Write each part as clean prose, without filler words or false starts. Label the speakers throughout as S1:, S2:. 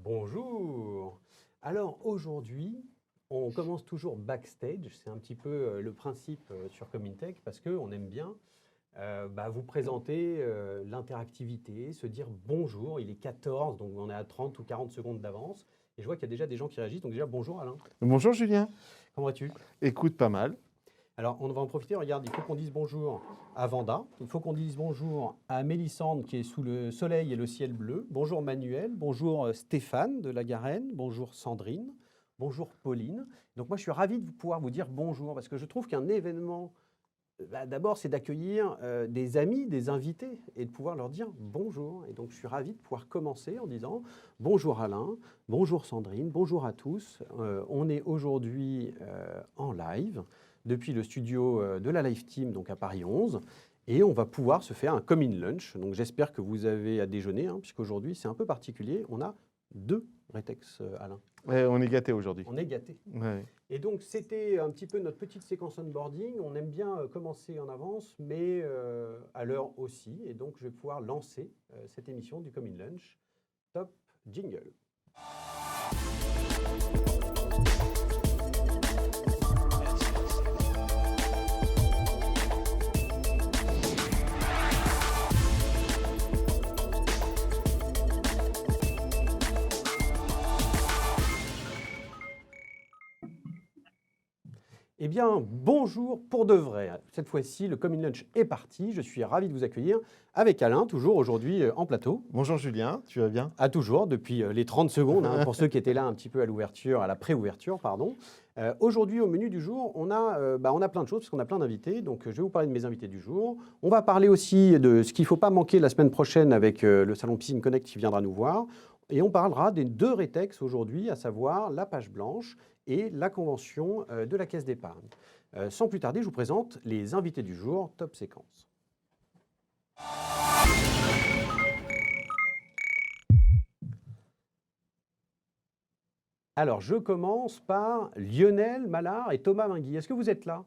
S1: Bonjour. Alors aujourd'hui, on commence toujours backstage. C'est un petit peu le principe sur Comintech parce qu'on aime bien vous présenter l'interactivité, se dire bonjour. Il est 14, donc on est à 30 ou 40 secondes d'avance. Et je vois qu'il y a déjà des gens qui réagissent. Donc déjà, bonjour Alain.
S2: Bonjour Julien.
S1: Comment vas-tu?
S2: Écoute, pas mal.
S1: Alors, on va en profiter. Regarde, il faut qu'on dise bonjour à Vanda. Il faut qu'on dise bonjour à Mélissande qui est sous le soleil et le ciel bleu. Bonjour Manuel. Bonjour Stéphane de la Garenne. Bonjour Sandrine. Bonjour Pauline. Donc moi, je suis ravi de pouvoir vous dire bonjour parce que je trouve qu'un événement, d'abord, c'est d'accueillir des amis, des invités et de pouvoir leur dire bonjour. Et donc, je suis ravi de pouvoir commencer en disant bonjour Alain, bonjour Sandrine, bonjour à tous. On est aujourd'hui en live depuis le studio de la Live Team, donc à Paris 11. Et on va pouvoir se faire un Comin Lunch. Donc j'espère que vous avez à déjeuner, puisqu'aujourd'hui c'est un peu particulier. On a 2 rétex, Alain.
S2: Ouais, on est gâtés aujourd'hui.
S1: On est gâtés.
S2: Ouais.
S1: Et donc c'était un petit peu notre petite séquence onboarding. On aime bien commencer en avance, mais à l'heure aussi. Et donc je vais pouvoir lancer cette émission du Comin Lunch. Top jingle. Eh bien, bonjour pour de vrai. Cette fois-ci, le Comin Lunch est parti. Je suis ravi de vous accueillir avec Alain, toujours aujourd'hui en plateau.
S2: Bonjour Julien, tu vas bien?
S1: Ah, toujours, depuis les 30 secondes, pour ceux qui étaient là un petit peu à l'ouverture, à la pré-ouverture, pardon. Aujourd'hui, au menu du jour, on a plein de choses, parce qu'on a plein d'invités. Donc, je vais vous parler de mes invités du jour. On va parler aussi de ce qu'il ne faut pas manquer la semaine prochaine avec le Salon Piscine Connect qui viendra nous voir. Et on parlera des 2 rétex aujourd'hui, à savoir la page blanche et la convention de la Caisse d'épargne. Sans plus tarder, je vous présente les invités du jour, top séquence. Alors, je commence par Lionel Mallard et Thomas Mingui. Est-ce que vous êtes là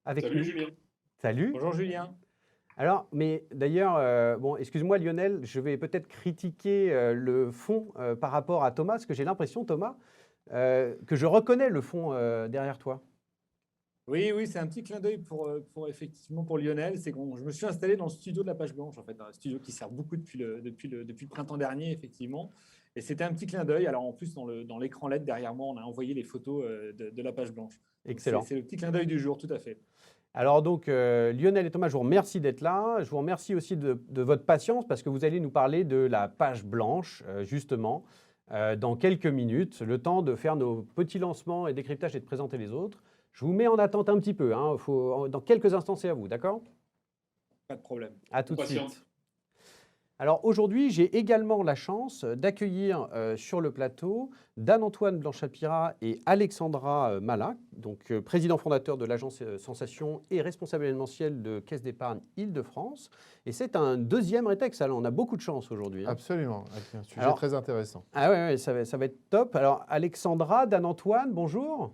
S1: avec
S3: Salut
S1: nous?
S3: Julien.
S1: Salut.
S3: Bonjour Julien.
S1: Alors, mais d'ailleurs, bon, excuse-moi Lionel, je vais peut-être critiquer le fond par rapport à Thomas, parce que j'ai l'impression, Thomas, que je reconnais le fond derrière toi.
S3: Oui, c'est un petit clin d'œil effectivement pour Lionel. C'est que je me suis installé dans le studio de la page blanche, en fait, un studio qui sert beaucoup depuis le printemps dernier, effectivement. Et c'était un petit clin d'œil. Alors en plus, dans l'écran LED derrière moi, on a envoyé les photos de la page blanche.
S1: Excellent.
S3: C'est le petit clin d'œil du jour, tout à fait.
S1: Alors donc, Lionel et Thomas, je vous remercie d'être là. Je vous remercie aussi de votre patience parce que vous allez nous parler de la page blanche, justement, dans quelques minutes, le temps de faire nos petits lancements et décryptage et de présenter les autres. Je vous mets en attente un petit peu. Dans quelques instants, c'est à vous, d'accord?
S3: Pas de problème.
S1: À tout de
S3: Patience.
S1: suite. Alors aujourd'hui, j'ai également la chance d'accueillir sur le plateau Dan-Antoine Blanchapira et Alexandra Mala, donc président fondateur de l'agence Sensation et responsable événementiel de Caisse d'épargne Île-de-France. Et c'est un 2e rétex, alors on a beaucoup de chance aujourd'hui.
S2: Absolument, avec un sujet très intéressant.
S1: Ah ouais, ça va être top. Alors Alexandra, Dan-Antoine, bonjour.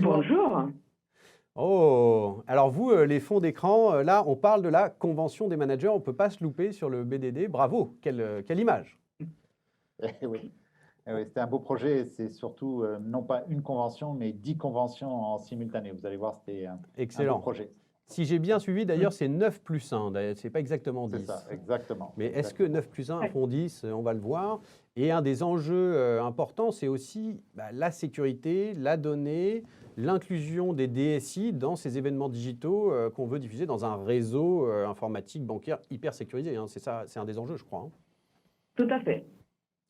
S4: Bonjour.
S1: Oh, alors vous, les fonds d'écran, là, on parle de la convention des managers, on ne peut pas se louper sur le BDD. Bravo, quelle image.
S5: Oui, c'était un beau projet. C'est surtout non pas une convention, mais 10 conventions en simultané. Vous allez voir, c'était un beau projet.
S1: Si j'ai bien suivi, d'ailleurs, c'est 9 plus 1. Ce n'est pas exactement 10.
S5: C'est ça, exactement.
S1: Mais est-ce que 9 plus 1 font 10? On va le voir. Et un des enjeux importants, c'est aussi la sécurité, la donnée, l'inclusion des DSI dans ces événements digitaux qu'on veut diffuser dans un réseau informatique bancaire hyper sécurisé. C'est ça, c'est un des enjeux, je crois.
S4: Tout à fait.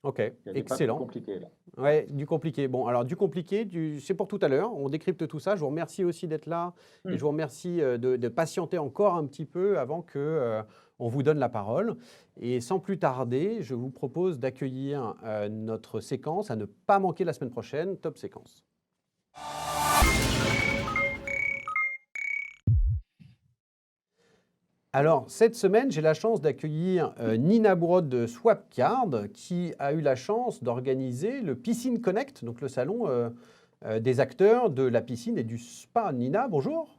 S1: Ok, excellent.
S5: Du compliqué, là.
S1: Ouais, du compliqué. Bon, alors du compliqué, c'est pour tout à l'heure. On décrypte tout ça. Je vous remercie aussi d'être là. Et je vous remercie de patienter encore un petit peu avant que on vous donne la parole. Et sans plus tarder, je vous propose d'accueillir notre séquence à ne pas manquer la semaine prochaine. Top séquence. Alors, cette semaine, j'ai la chance d'accueillir Nina Bourod de Swapcard, qui a eu la chance d'organiser le Piscine Connect, donc le salon des acteurs de la piscine et du spa. Nina, bonjour.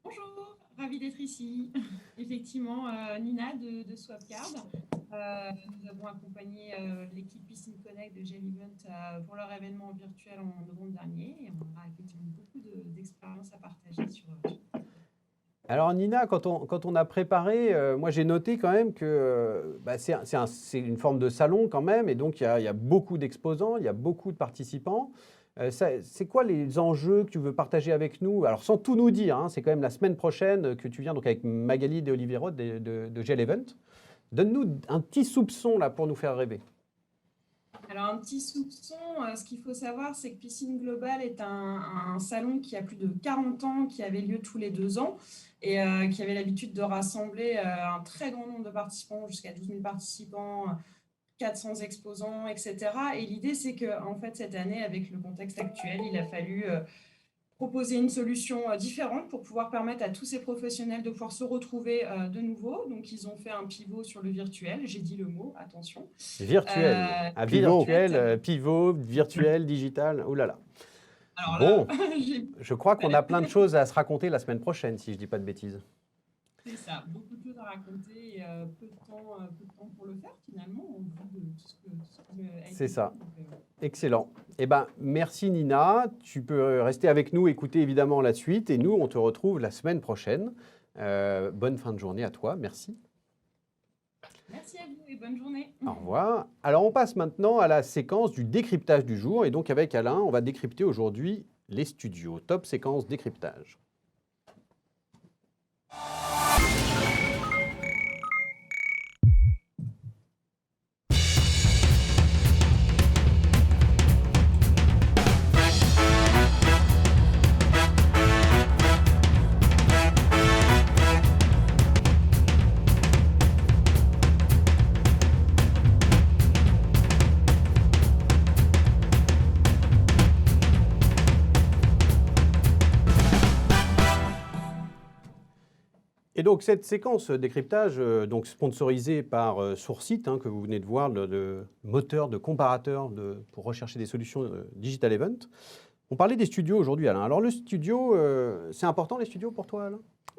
S6: Bonjour, ravie d'être ici. Effectivement, Nina de Swapcard. Nous avons accompagné l'équipe Piscine Connect de Gel Event pour leur événement virtuel en novembre dernier. Et on a effectivement beaucoup d'expériences à partager sur.
S1: Alors Nina, quand on a préparé, moi j'ai noté quand même que c'est une forme de salon quand même, et donc il y a beaucoup d'exposants, il y a beaucoup de participants. C'est quoi les enjeux que tu veux partager avec nous? Alors sans tout nous dire, hein, c'est quand même la semaine prochaine que tu viens donc avec Magali de Olivier Roth de Gel Event. Donne-nous un petit soupçon là pour nous faire rêver.
S6: Alors, un petit soupçon, ce qu'il faut savoir, c'est que Piscine Global est un salon qui a plus de 40 ans, qui avait lieu tous les 2 ans et qui avait l'habitude de rassembler un très grand nombre de participants, jusqu'à 12 000 participants, 400 exposants, etc. Et l'idée, c'est qu'en fait, cette année, avec le contexte actuel, il a fallu proposer une solution différente pour pouvoir permettre à tous ces professionnels de pouvoir se retrouver de nouveau. Donc, ils ont fait un pivot sur le virtuel. J'ai dit le mot, attention.
S1: Virtuel.
S2: Pivot.
S1: Pivot, virtuel, digital. Ouh là là.
S6: Alors
S1: Bon,
S6: là,
S1: je crois qu'on a plein de choses à se raconter la semaine prochaine, si je ne dis pas de bêtises.
S6: c'est ça, beaucoup de choses à raconter et peu de temps pour le faire finalement, au vu de tout ce que a été
S1: C'est ça.
S6: fait. Donc,
S1: Excellent. Eh ben, merci Nina. Tu peux rester avec nous, écouter évidemment la suite. Et nous, on te retrouve la semaine prochaine. Bonne fin de journée à toi. Merci.
S6: merci à vous et bonne journée.
S1: Au revoir. Alors, on passe maintenant à la séquence du décryptage du jour. Et donc, avec Alain, on va décrypter aujourd'hui les studios. Top séquence décryptage. Et donc, cette séquence décryptage, donc sponsorisée par Sourceit, hein, que vous venez de voir, le moteur de comparateur pour rechercher des solutions Digital Event. On parlait des studios aujourd'hui, Alain. Alors, le studio, c'est important, les studios, pour toi,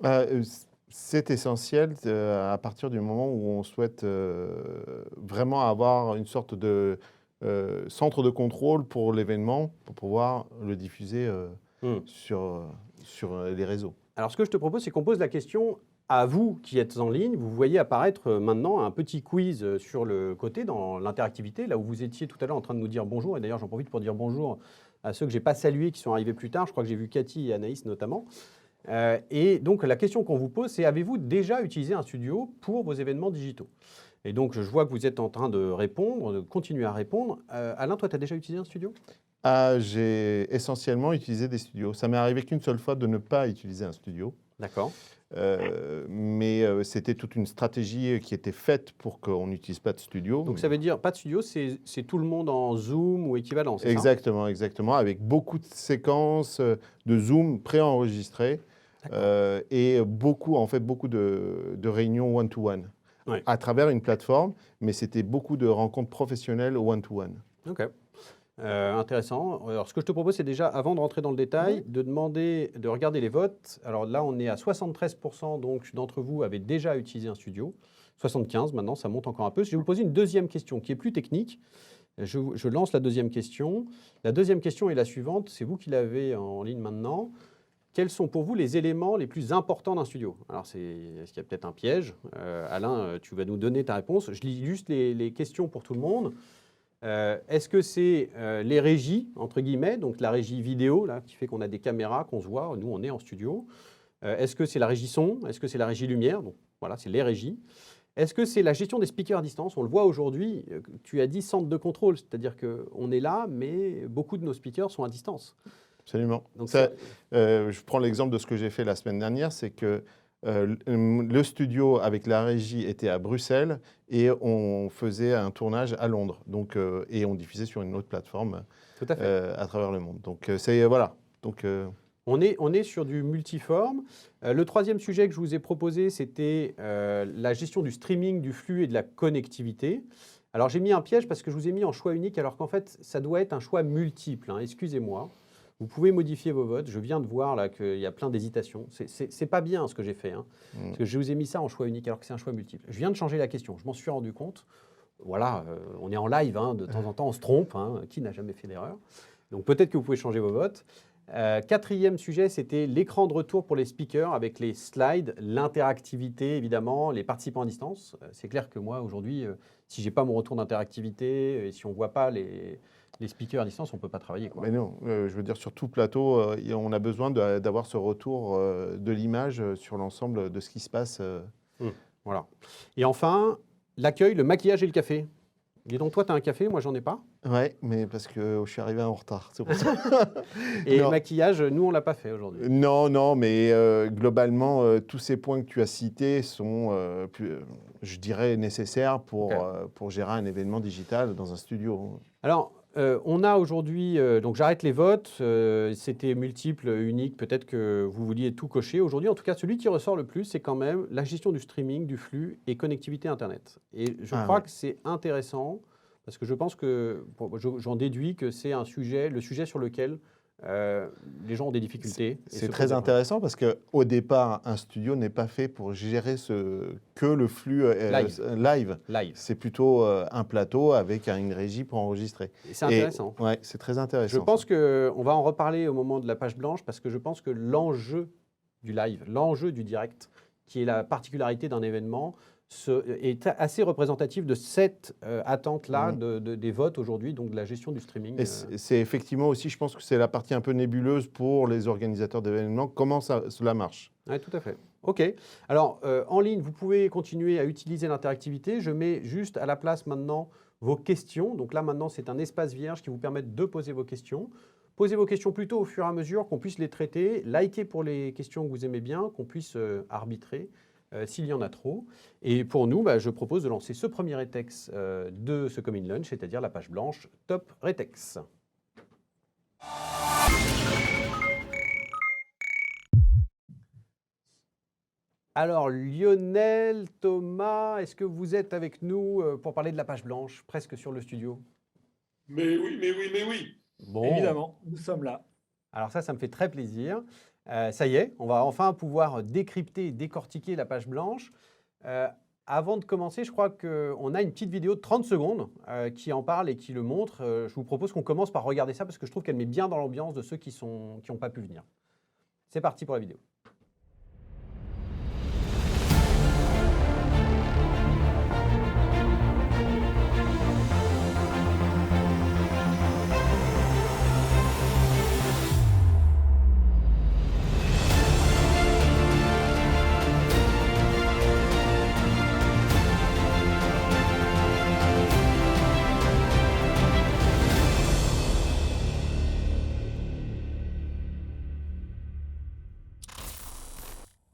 S1: Alain?
S2: C'est essentiel à partir du moment où on souhaite vraiment avoir une sorte de centre de contrôle pour l'événement, pour pouvoir le diffuser sur les réseaux.
S1: Alors, ce que je te propose, c'est qu'on pose la question à vous qui êtes en ligne. Vous voyez apparaître maintenant un petit quiz sur le côté, dans l'interactivité, là où vous étiez tout à l'heure en train de nous dire bonjour. Et d'ailleurs, j'en profite pour dire bonjour à ceux que je n'ai pas salués, qui sont arrivés plus tard. Je crois que j'ai vu Cathy et Anaïs notamment. Et donc, la question qu'on vous pose, c'est avez-vous déjà utilisé un studio pour vos événements digitaux? Et donc, je vois que vous êtes en train de répondre, de continuer à répondre. Alain, toi, tu as déjà utilisé un studio?
S2: J'ai essentiellement utilisé des studios. Ça m'est arrivé qu'une seule fois de ne pas utiliser un studio.
S1: D'accord.
S2: Mais c'était toute une stratégie qui était faite pour qu'on n'utilise pas de studio.
S1: Donc ça veut dire, pas de studio, c'est tout le monde en Zoom ou équivalent, c'est ça?
S2: Exactement, avec beaucoup de séquences de Zoom préenregistrées et beaucoup de réunions one-to-one à travers une plateforme, mais c'était beaucoup de rencontres professionnelles one-to-one.
S1: Ok. Intéressant. Alors, ce que je te propose, c'est déjà, avant de rentrer dans le détail, de demander, de regarder les votes. Alors là, on est à 73% donc, d'entre vous avaient déjà utilisé un studio. 75 maintenant, ça monte encore un peu. Je vais vous poser une deuxième question qui est plus technique. Je lance la deuxième question. La deuxième question est la suivante. C'est vous qui l'avez en ligne maintenant. Quels sont pour vous les éléments les plus importants d'un studio? Alors, est-ce qu'il y a peut-être un piège? Alain, tu vas nous donner ta réponse. Je lis juste les questions pour tout le monde. Est-ce que c'est les régies, entre guillemets, donc la régie vidéo, là, qui fait qu'on a des caméras, qu'on se voit, nous on est en studio? Est-ce que c'est la régie son? Est-ce que c'est la régie lumière? Donc voilà, c'est les régies. Est-ce que c'est la gestion des speakers à distance? On le voit aujourd'hui, tu as dit centre de contrôle, c'est-à-dire qu'on est là, mais beaucoup de nos speakers sont à distance.
S2: Absolument. Donc je prends l'exemple de ce que j'ai fait la semaine dernière, c'est que le studio avec la régie était à Bruxelles et on faisait un tournage à Londres. Donc, et on diffusait sur une autre plateforme à travers le monde. Donc, voilà. Donc,
S1: on est sur du multiforme. Le troisième sujet que je vous ai proposé, c'était la gestion du streaming, du flux et de la connectivité. Alors, j'ai mis un piège parce que je vous ai mis en choix unique alors qu'en fait, ça doit être un choix multiple. Hein, excusez-moi. Vous pouvez modifier vos votes. Je viens de voir là qu'il y a plein d'hésitations. C'est pas bien ce que j'ai fait, hein, parce que je vous ai mis ça en choix unique alors que c'est un choix multiple. Je viens de changer la question. Je m'en suis rendu compte. Voilà, on est en live, hein, de temps en temps on se trompe. Hein, qui n'a jamais fait d'erreur? Donc peut-être que vous pouvez changer vos votes. Quatrième sujet, c'était l'écran de retour pour les speakers avec les slides, l'interactivité évidemment, les participants à distance. C'est clair que moi aujourd'hui, si j'ai pas mon retour d'interactivité et si on voit pas les speakers à distance, on peut pas travailler, quoi.
S2: Mais non, je veux dire, sur tout plateau, on a besoin d'avoir ce retour de l'image sur l'ensemble de ce qui se passe.
S1: Voilà. Et enfin, l'accueil, le maquillage et le café. Dis donc, toi, tu as un café, moi, j'en ai pas.
S2: Ouais, mais parce que je suis arrivé en retard, c'est pour ça.
S1: Et le
S2: Non.
S1: maquillage, nous, on l'a pas fait aujourd'hui.
S2: Non, mais globalement, tous ces points que tu as cités sont, je dirais, nécessaires pour gérer un événement digital dans un studio.
S1: Alors, on a aujourd'hui, donc j'arrête les votes, c'était multiple, unique, peut-être que vous vouliez tout cocher. Aujourd'hui, en tout cas, celui qui ressort le plus, c'est quand même la gestion du streaming, du flux et connectivité Internet. Et je crois que c'est intéressant, parce que je pense que, j'en déduis que c'est un sujet, le sujet sur lequel les gens ont des difficultés.
S2: C'est très intéressant parce qu'au départ, un studio n'est pas fait pour gérer que le flux live. C'est plutôt un plateau avec une régie pour enregistrer.
S1: C'est intéressant.
S2: Ouais, c'est très intéressant.
S1: Je pense qu'on va en reparler au moment de la page blanche parce que je pense que l'enjeu du live, l'enjeu du direct, qui est la particularité d'un événement, est assez représentatif de cette attente-là des votes aujourd'hui, donc de la gestion du streaming.
S2: Et c'est effectivement aussi, je pense que c'est la partie un peu nébuleuse pour les organisateurs d'événements, comment cela marche.
S1: Oui, tout à fait. OK. Alors, en ligne, vous pouvez continuer à utiliser l'interactivité. Je mets juste à la place maintenant vos questions. Donc là, maintenant, c'est un espace vierge qui vous permet de poser vos questions. Posez vos questions plutôt au fur et à mesure, qu'on puisse les traiter. Likez pour les questions que vous aimez bien, qu'on puisse arbitrer. S'il y en a trop. Et pour nous, je propose de lancer ce premier retex de ce Common Lunch, c'est-à-dire la page blanche Top Retex. Alors Lionel, Thomas, est-ce que vous êtes avec nous pour parler de la page blanche, presque sur le studio?
S7: Mais oui.
S1: Bon.
S3: Évidemment, nous sommes là.
S1: Alors ça me fait très plaisir. Ça y est, on va enfin pouvoir décrypter et décortiquer la page blanche. Avant de commencer, je crois qu'on a une petite vidéo de 30 secondes qui en parle et qui le montre. Je vous propose qu'on commence par regarder ça parce que je trouve qu'elle met bien dans l'ambiance de ceux qui n'ont pas pu venir. C'est parti pour la vidéo.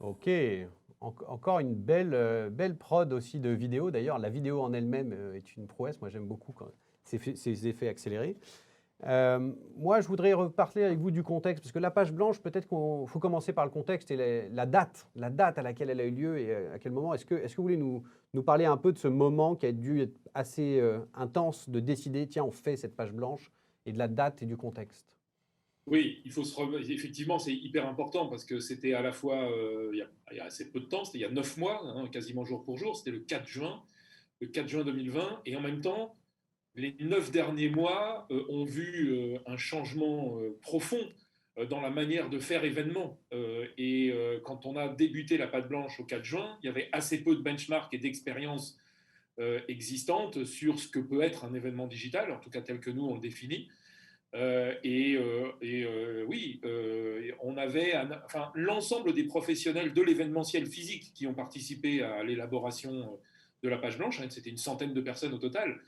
S1: Ok, encore une belle prod aussi de vidéo. D'ailleurs, la vidéo en elle-même est une prouesse. Moi, j'aime beaucoup ces effets accélérés. Moi, je voudrais reparler avec vous du contexte, parce que la page blanche, peut-être qu'il faut commencer par le contexte et la date à laquelle elle a eu lieu et à quel moment. Est-ce que vous voulez nous parler un peu de ce moment qui a dû être assez intense de décider, tiens, on fait cette page blanche, et de la date et du contexte?
S7: Oui, effectivement, c'est hyper important parce que c'était à la fois, il y a assez peu de temps, c'était il y a 9 mois, hein, quasiment jour pour jour, c'était le 4 juin 2020, et en même temps, les 9 derniers mois ont vu un changement profond dans la manière de faire événement. Quand on a débuté la page blanche au 4 juin, il y avait assez peu de benchmarks et d'expériences existantes sur ce que peut être un événement digital, en tout cas tel que nous on le définit. Oui, on avait l'ensemble des professionnels de l'événementiel physique qui ont participé à l'élaboration de la page blanche, hein, c'était une centaine de personnes au total.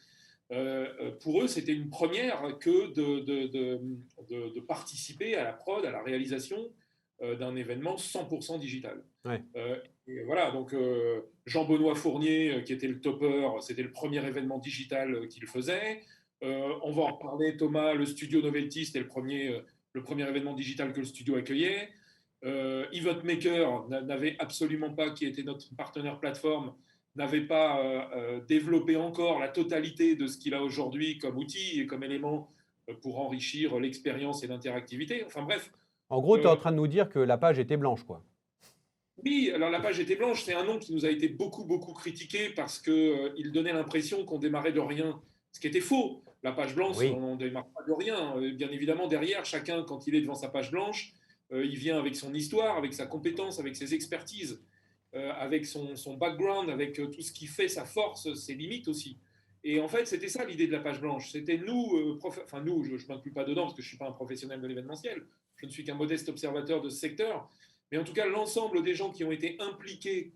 S7: Pour eux, c'était une première que de participer à la prod, à la réalisation d'un événement 100% digital.
S1: Ouais.
S7: Et voilà, donc Jean-Benoît Fournier, qui était le topper, c'était le premier événement digital qu'il faisait. On va en reparler, Thomas, le studio Novelty, c'était le premier événement digital que le studio accueillait. Event Maker n'avait absolument pas, qui était notre partenaire plateforme, n'avait pas développé encore la totalité de ce qu'il a aujourd'hui comme outil et comme élément pour enrichir l'expérience et l'interactivité. Enfin bref.
S1: En gros, tu es en train de nous dire que la page était blanche, quoi.
S7: Oui, alors la page était blanche, c'est un nom qui nous a été beaucoup critiqué parce qu'il donnait l'impression qu'on démarrait de rien, ce qui était faux. La page blanche,
S1: Oui.
S7: on ne démarre pas de rien. Bien évidemment, derrière, chacun, quand il est devant sa page blanche, il vient avec son histoire, avec sa compétence, avec ses expertises, avec son background, avec tout ce qui fait sa force, ses limites aussi. Et en fait, c'était ça l'idée de la page blanche. C'était nous, enfin nous, je ne m'inclus pas dedans parce que je ne suis pas un professionnel de l'événementiel, je ne suis qu'un modeste observateur de ce secteur. Mais en tout cas, l'ensemble des gens qui ont été impliqués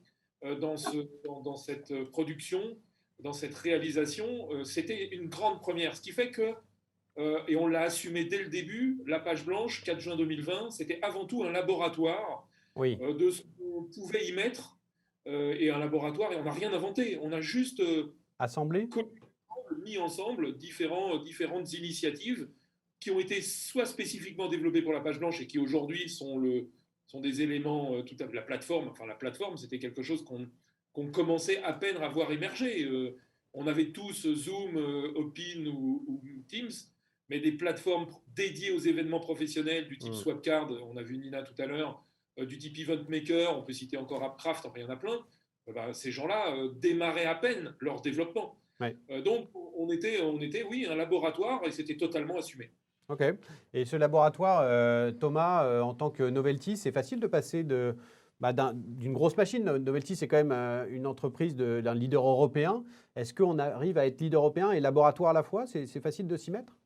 S7: dans cette production, dans cette réalisation, c'était une grande première. Ce qui fait que, et on l'a assumé dès le début, la page blanche, 4 juin 2020, c'était avant tout un laboratoire
S1: Oui.
S7: de ce qu'on pouvait y mettre. Et un laboratoire, et on n'a rien inventé. On a juste
S1: Assemblé.
S7: mis ensemble différentes initiatives qui ont été soit spécifiquement développées pour la page blanche et qui aujourd'hui sont des éléments tout à fait. La plateforme, c'était quelque chose qu'on commençait à peine à voir émerger. On avait tous Zoom, Opin ou Teams, mais des plateformes dédiées aux événements professionnels du type Swapcard, on a vu Nina tout à l'heure, du type Event Maker, on peut citer encore Appcraft, enfin il y en a plein. Ces gens-là démarraient à peine leur développement.
S1: Ouais.
S7: Donc on était, oui, un laboratoire et c'était totalement assumé.
S1: Ok. Et ce laboratoire, Thomas, en tant que Novelty, c'est facile de passer d'une grosse machine. Novelty, c'est quand même une entreprise d'un leader européen. Est-ce qu'on arrive à être leader européen et laboratoire à la fois? C'est facile de s'y mettre?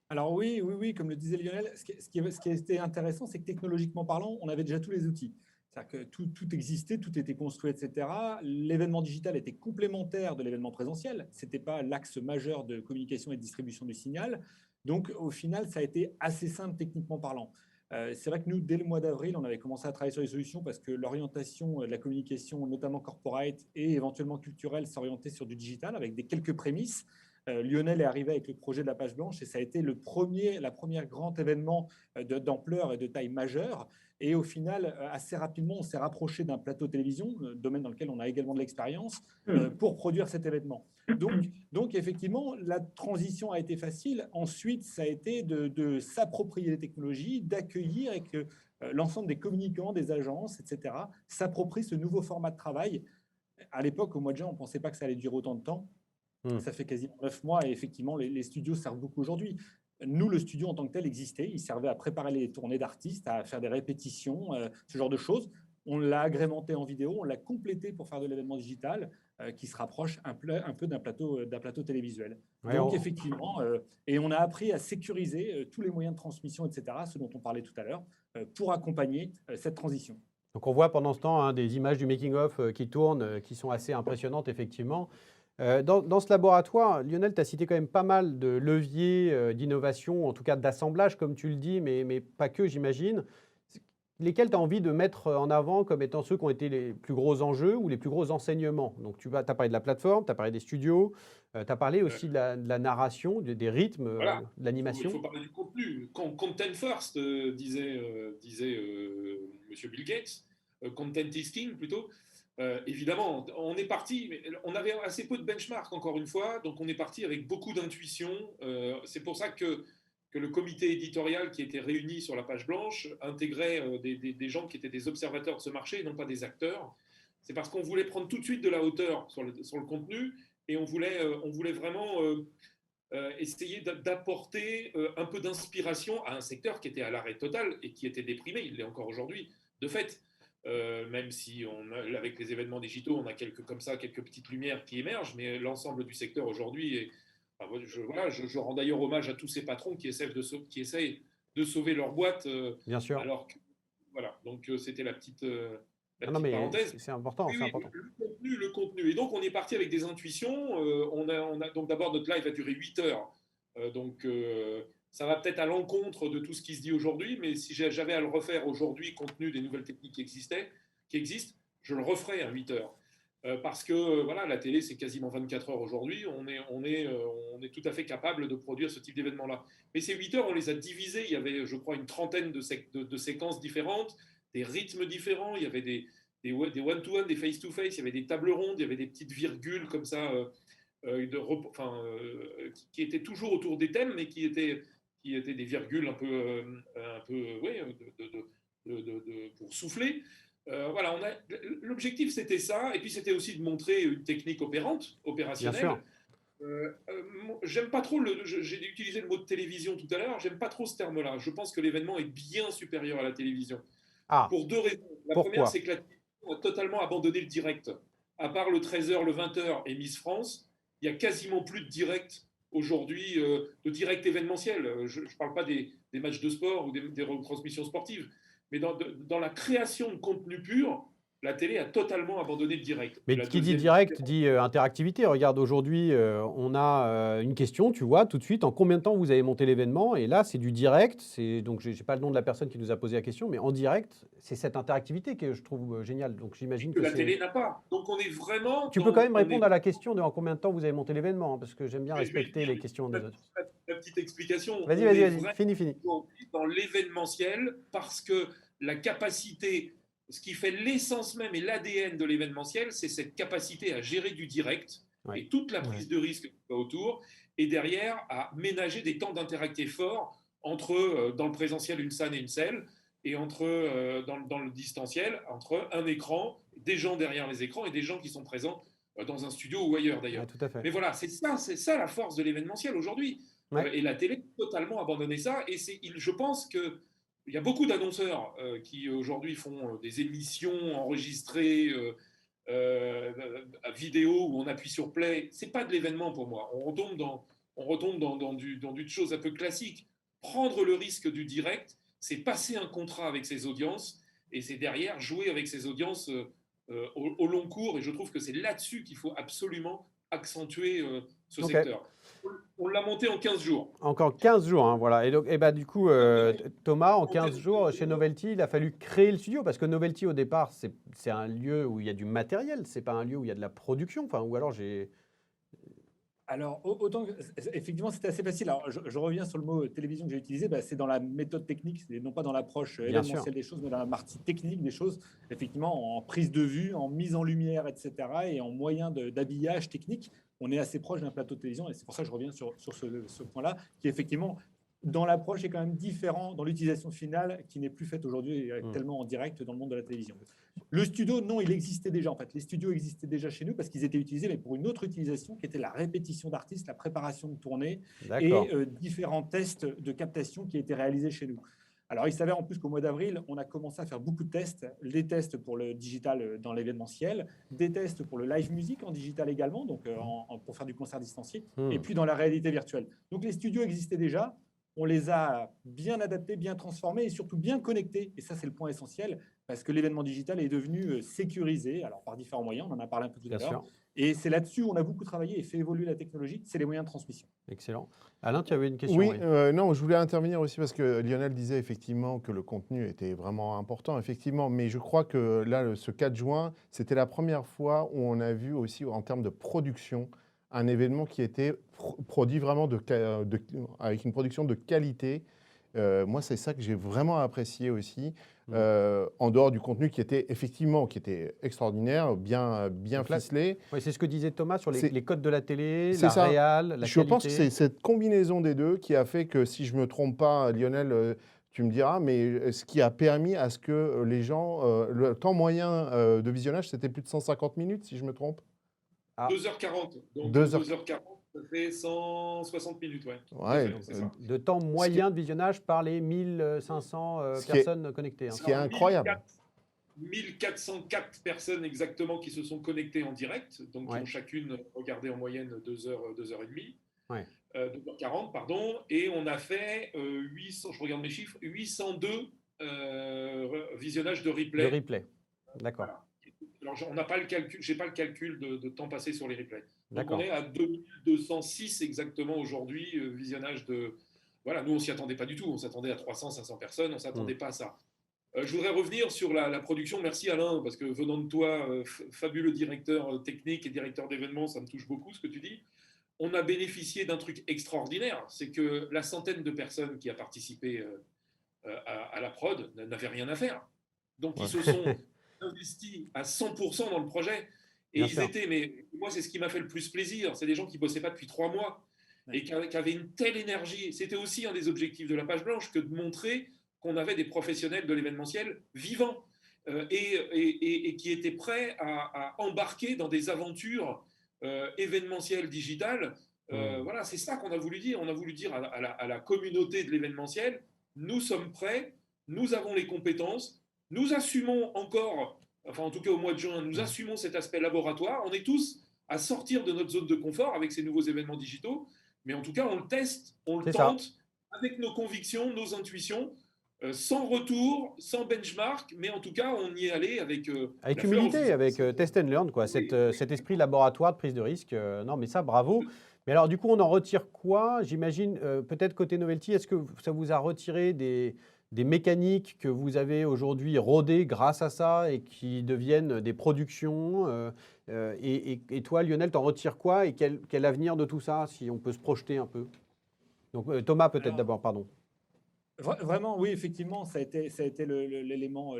S3: Alors oui, comme le disait Lionel, ce qui était intéressant, c'est que technologiquement parlant, on avait déjà tous les outils. C'est-à-dire que tout existait, tout était construit, etc. L'événement digital était complémentaire de l'événement présentiel. Ce n'était pas l'axe majeur de communication et de distribution du signal. Donc, au final, ça a été assez simple techniquement parlant. C'est vrai que nous, dès le mois d'avril, on avait commencé à travailler sur les solutions parce que l'orientation de la communication, notamment corporate et éventuellement culturelle, s'orientait sur du digital avec quelques prémices. Lionel est arrivé avec le projet de la page blanche et ça a été la première grand événement d'ampleur et de taille majeure. Et au final, assez rapidement, on s'est rapproché d'un plateau télévision, domaine dans lequel on a également de l'expérience, pour produire cet événement. Donc, effectivement, la transition a été facile. Ensuite, ça a été de s'approprier les technologies, d'accueillir et que l'ensemble des communicants, des agences, etc., s'approprient ce nouveau format de travail. À l'époque, au mois de juin, on ne pensait pas que ça allait durer autant de temps. Ça fait quasiment 9 mois et effectivement, les studios servent beaucoup aujourd'hui. Nous, le studio en tant que tel existait. Il servait à préparer les tournées d'artistes, à faire des répétitions, ce genre de choses. On l'a agrémenté en vidéo, on l'a complété pour faire de l'événement digital qui se rapproche un peu d'un plateau télévisuel.
S1: Ouais,
S3: donc, effectivement, et on a appris à sécuriser tous les moyens de transmission, etc., ce dont on parlait tout à l'heure, pour accompagner cette transition.
S1: Donc on voit pendant ce temps des images du making-of qui tournent, qui sont assez impressionnantes, effectivement. Dans ce laboratoire, Lionel, tu as cité quand même pas mal de leviers d'innovation, en tout cas d'assemblage, comme tu le dis, mais pas que, j'imagine. Lesquels tu as envie de mettre en avant comme étant ceux qui ont été les plus gros enjeux ou les plus gros enseignements? Donc, tu as parlé de la plateforme, tu as parlé des studios, tu as parlé aussi de la narration, des rythmes,
S7: Voilà.
S1: de l'animation.
S7: Il faut parler du contenu. Content first, disait Monsieur Bill Gates. Content is king, plutôt. Évidemment, on est parti, mais on avait assez peu de benchmark, encore une fois, donc on est parti avec beaucoup d'intuition. C'est pour ça que le comité éditorial qui était réuni sur la page blanche intégrait des gens qui étaient des observateurs de ce marché et non pas des acteurs. C'est parce qu'on voulait prendre tout de suite de la hauteur sur le contenu et on voulait vraiment essayer d'apporter un peu d'inspiration à un secteur qui était à l'arrêt total et qui était déprimé, il l'est encore aujourd'hui, de fait. Même si avec les événements digitaux, on a quelques petites lumières qui émergent, mais l'ensemble du secteur aujourd'hui est... je rends d'ailleurs hommage à tous ces patrons qui essayent de sauver leur boîte.
S1: Bien sûr.
S7: Alors que, voilà, donc c'était la petite
S1: parenthèse. C'est important,
S7: oui,
S1: c'est important.
S7: Le contenu. Et donc, on est parti avec des intuitions. Donc, d'abord, notre live a duré 8 heures. Ça va peut-être à l'encontre de tout ce qui se dit aujourd'hui, mais si j'avais à le refaire aujourd'hui, compte tenu des nouvelles techniques qui existent, je le referais à 8 heures. Parce que voilà, la télé, c'est quasiment 24 heures aujourd'hui. On est tout à fait capable de produire ce type d'événement-là. Mais ces 8 heures, on les a divisées. Il y avait, je crois, une trentaine de séquences différentes, des rythmes différents. Il y avait des one-to-one, des face-to-face. Il y avait des tables rondes, il y avait des petites virgules comme ça qui étaient toujours autour des thèmes, mais qui étaient des virgules pour souffler. Voilà, l'objectif c'était ça, et puis c'était aussi de montrer une technique opérationnelle.
S1: Bien sûr.
S7: J'aime pas trop, j'ai utilisé le mot de télévision tout à l'heure, j'aime pas trop ce terme-là. Je pense que l'événement est bien supérieur à la télévision.
S1: Ah,
S7: Pour deux raisons. La
S1: pourquoi?
S7: première, c'est que la télévision a totalement abandonné le direct. À part le 13h, le 20h et Miss France, il y a quasiment plus de direct aujourd'hui, de direct événementiel. Je ne parle pas des matchs de sport ou des retransmissions sportives, mais dans la création de contenu pur, la télé a totalement abandonné le direct.
S1: Mais qui dit direct dit interactivité. Regarde, aujourd'hui, on a une question, tu vois, tout de suite, en combien de temps vous avez monté l'événement? Et là, c'est du direct. Donc, je n'ai pas le nom de la personne qui nous a posé la question, mais en direct, c'est cette interactivité que je trouve géniale. Donc, j'imagine que
S7: la télé n'a pas. Donc, on est vraiment...
S1: Tu peux quand même répondre à la question de en combien de temps vous avez monté l'événement, hein, parce que j'aime bien respecter les questions des autres.
S7: La petite explication.
S1: Vas-y, fini.
S7: Dans l'événementiel, parce que la capacité... Ce qui fait l'essence même et l'ADN de l'événementiel, c'est cette capacité à gérer du direct et toute la prise de risque autour, et derrière à ménager des temps d'interactivité forts entre, dans le présentiel, une scène et une selle, et dans le distanciel, entre un écran, des gens derrière les écrans et des gens qui sont présents dans un studio ou ailleurs d'ailleurs.
S1: Tout à fait.
S7: Mais voilà, c'est ça la force de l'événementiel aujourd'hui. Et la télé a totalement abandonné ça, et je pense que il y a beaucoup d'annonceurs qui aujourd'hui font des émissions enregistrées à vidéo où on appuie sur play. C'est pas de l'événement pour moi. On retombe dans du chose un peu classique. Prendre le risque du direct, c'est passer un contrat avec ses audiences et c'est derrière jouer avec ses audiences au long cours. Et je trouve que c'est là-dessus qu'il faut absolument accentuer ce secteur. On l'a monté en 15 jours.
S1: Encore 15 jours, hein, voilà. Et donc, du coup, Thomas, en 15 jours, chez Novelty, il a fallu créer le studio, parce que Novelty, au départ, c'est un lieu où il y a du matériel, c'est pas un lieu où il y a de la production. Enfin, ou alors j'ai...
S3: Alors, autant effectivement, c'était assez facile. Alors, je reviens sur le mot télévision que j'ai utilisé. C'est dans la méthode technique, c'est non pas dans l'approche événementielle des choses, mais dans la partie technique des choses. Effectivement, en prise de vue, en mise en lumière, etc., et en moyen d'habillage technique, on est assez proche d'un plateau de télévision. Et c'est pour ça que je reviens sur ce point-là, qui effectivement, dans l'approche, est quand même différent dans l'utilisation finale, qui n'est plus faite aujourd'hui tellement en direct dans le monde de la télévision. Le studio, non, il existait déjà. En fait, les studios existaient déjà chez nous parce qu'ils étaient utilisés, mais pour une autre utilisation qui était la répétition d'artistes, la préparation de tournée et différents tests de captation qui étaient réalisés chez nous. Alors, il s'avère en plus qu'au mois d'avril, on a commencé à faire beaucoup de tests. Les tests pour le digital dans l'événementiel, des tests pour le live music en digital également, donc pour faire du concert distancié, et puis dans la réalité virtuelle. Donc, les studios existaient déjà. On les a bien adaptés, bien transformés et surtout bien connectés. Et ça, c'est le point essentiel parce que l'événement digital est devenu sécurisé, alors par différents moyens, on en a parlé un peu tout à l'heure. Et c'est là-dessus où on a beaucoup travaillé et fait évoluer la technologie, c'est les moyens de transmission.
S1: Excellent. Alain, tu avais une question?
S2: Oui, non, je voulais intervenir aussi parce que Lionel disait effectivement que le contenu était vraiment important, effectivement, mais je crois que là, ce 4 juin, c'était la première fois où on a vu aussi en termes de production, un événement qui était produit vraiment avec une production de qualité. Moi, c'est ça que j'ai vraiment apprécié aussi, en dehors du contenu qui était extraordinaire, bien ficelé.
S1: Oui, c'est ce que disait Thomas sur les codes de la télé, la
S2: ça.
S1: réal, la
S2: Je
S1: qualité.
S2: pense que c'est cette combinaison des deux qui a fait que, si je ne me trompe pas, Lionel, tu me diras, mais ce qui a permis à ce que les gens, le temps moyen de visionnage, c'était plus de 150 minutes, si je me trompe.
S7: 2h40. Donc 2h40, ça fait 160 minutes,
S1: de temps moyen de visionnage par les 1500 personnes connectées.
S2: Ce qui est incroyable.
S7: 1404 personnes exactement qui se sont connectées en direct, donc qui ont chacune regardé en moyenne 2h30. 2h40, pardon. Et on a fait 800, je regarde mes chiffres, 802 visionnages de replay.
S1: De replay, d'accord.
S7: Voilà. Alors, on n'a pas le calcul, j'ai pas le calcul de temps passé sur les replays. Donc, on est à 2206 exactement aujourd'hui, visionnage de... Voilà, nous, on s'y attendait pas du tout. On s'attendait à 300, 500 personnes. On s'attendait pas à ça. Je voudrais revenir sur la production. Merci Alain, parce que venant de toi, fabuleux directeur technique et directeur d'événements, ça me touche beaucoup ce que tu dis. On a bénéficié d'un truc extraordinaire. C'est que la centaine de personnes qui a participé à la prod n'avaient rien à faire. Donc, ils se sont investis à 100% dans le projet. Et
S1: Bien
S7: ils
S1: sûr.
S7: étaient, mais moi, c'est ce qui m'a fait le plus plaisir. C'est des gens qui ne bossaient pas depuis 3 mois et qui avaient une telle énergie. C'était aussi un des objectifs de la page blanche que de montrer qu'on avait des professionnels de l'événementiel vivants et qui étaient prêts à embarquer dans des aventures événementielles digitales. Voilà, c'est ça qu'on a voulu dire. On a voulu dire à la communauté de l'événementiel, nous sommes prêts, nous avons les compétences, nous assumons encore, enfin en tout cas au mois de juin, nous assumons cet aspect laboratoire. On est tous à sortir de notre zone de confort avec ces nouveaux événements digitaux, mais en tout cas on le teste, on le
S1: C'est ça.
S7: tente avec nos convictions, nos intuitions, sans retour, sans benchmark, mais en tout cas on y est allé avec
S1: Avec
S7: la fleur au
S1: humilité,
S7: fusil.
S1: avec test and learn, quoi, cet esprit laboratoire de prise de risque. Non, mais ça, bravo. Mais alors, du coup, on en retire quoi? J'imagine, peut-être côté Novelty, est-ce que ça vous a retiré des mécaniques que vous avez aujourd'hui rodées grâce à ça et qui deviennent des productions et toi, Lionel, t'en retires quoi et quel avenir de tout ça, si on peut se projeter un peu? Donc, Thomas, peut-être
S3: Alors,
S1: d'abord, pardon.
S3: Vraiment, oui, effectivement, ça a été l'élément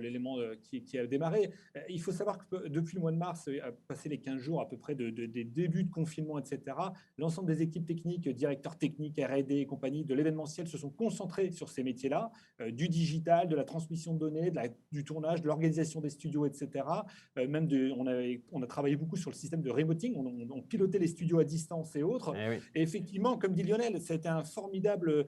S3: qui a démarré. Il faut savoir que depuis le mois de mars, passé les 15 jours à peu près des débuts de confinement, etc., l'ensemble des équipes techniques, directeurs techniques, R&D et compagnie de l'événementiel se sont concentrés sur ces métiers-là, du digital, de la transmission de données, du tournage, de l'organisation des studios, etc. On a travaillé beaucoup sur le système de remoting, on pilotait les studios à distance et autres.
S1: Eh oui.
S3: Et effectivement, comme dit Lionel, c'était un formidable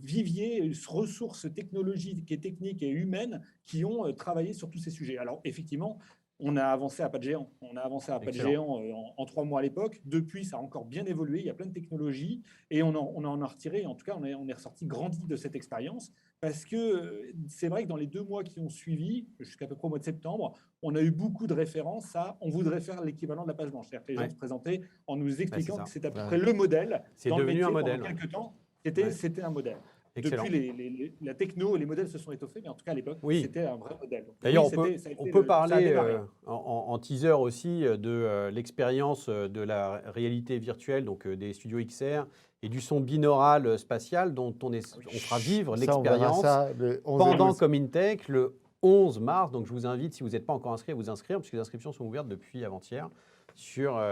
S3: vivier, ressources technologiques et techniques et humaines qui ont travaillé sur tous ces sujets. Alors, effectivement, on a avancé à pas de géant. On a avancé à pas de
S1: Excellent.
S3: géant en 3 mois à l'époque. Depuis, ça a encore bien évolué. Il y a plein de technologies et on en a retiré. En tout cas, on est ressorti grandi de cette expérience parce que c'est vrai que dans les 2 mois qui ont suivi, jusqu'à peu près au mois de septembre, on a eu beaucoup de références à on voudrait faire l'équivalent de la page blanche. C'est-à-dire que les gens se présentaient en nous expliquant
S1: ça.
S3: que c'était à peu près le modèle
S1: C'est
S3: dans le
S1: devenu
S3: métier
S1: un modèle.
S3: pendant quelques temps.
S1: Ouais.
S3: C'était un modèle.
S1: Excellent.
S3: Depuis, la techno et les modèles se sont étoffés, mais en tout cas à l'époque,
S1: Oui.
S3: c'était un vrai modèle. Donc,
S1: D'ailleurs,
S3: oui,
S1: on peut
S3: ça a
S1: parler
S3: démarré.
S1: en teaser aussi de l'expérience de la réalité virtuelle, donc des studios XR et du son binaural spatial dont on fera vivre
S2: Ça, on verra
S1: l'expérience
S2: ça le 11
S1: pendant
S2: août.
S1: Comintech le 11 mars. Donc je vous invite, si vous n'êtes pas encore inscrit, à vous inscrire, puisque les inscriptions sont ouvertes depuis avant-hier sur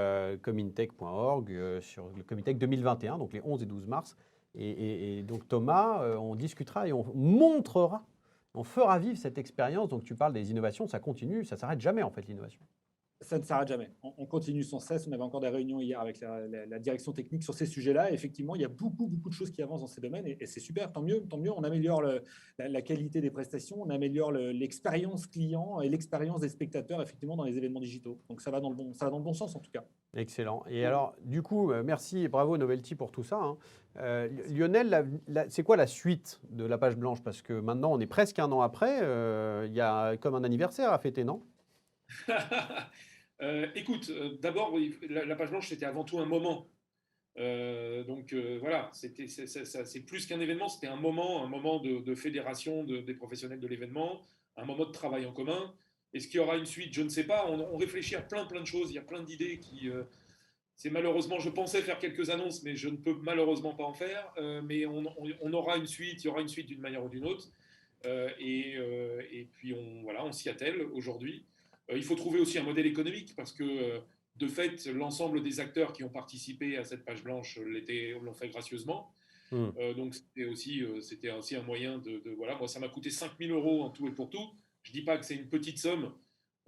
S1: comintech.org, sur le Comintech 2021, donc les 11 et 12 mars. Et donc Thomas, on discutera et on montrera, on fera vivre cette expérience. Donc tu parles des innovations, ça continue, ça ne s'arrête jamais en fait l'innovation.
S3: Ça ne s'arrête jamais. On continue sans cesse. On avait encore des réunions hier avec la direction technique sur ces sujets-là. Effectivement, il y a beaucoup de choses qui avancent dans ces domaines et c'est super. Tant mieux. On améliore la qualité des prestations, on améliore l'expérience client et l'expérience des spectateurs effectivement dans les événements digitaux. Donc ça va dans le bon sens en tout cas.
S1: Excellent. Et alors, du coup, merci et bravo Novelty pour tout ça, hein. Lionel, c'est quoi la suite de la page blanche? Parce que maintenant, on est presque un an après. Il y a comme un anniversaire à fêter, non?
S7: Écoute, d'abord, oui, la page blanche, c'était avant tout un moment. Voilà, c'est plus qu'un événement, c'était un moment de fédération des professionnels de l'événement, un moment de travail en commun. Est-ce qu'il y aura une suite? Je ne sais pas. On réfléchit à plein de choses. Il y a plein d'idées qui. C'est malheureusement, je pensais faire quelques annonces, mais je ne peux malheureusement pas en faire. Mais on aura une suite. Il y aura une suite d'une manière ou d'une autre. Et puis on s'y attelle aujourd'hui. Il faut trouver aussi un modèle économique parce que de fait, l'ensemble des acteurs qui ont participé à cette page blanche l'ont fait gracieusement. Donc c'était aussi un moyen voilà. Moi, ça m'a coûté 5 000 € en tout et pour tout. Je ne dis pas que c'est une petite somme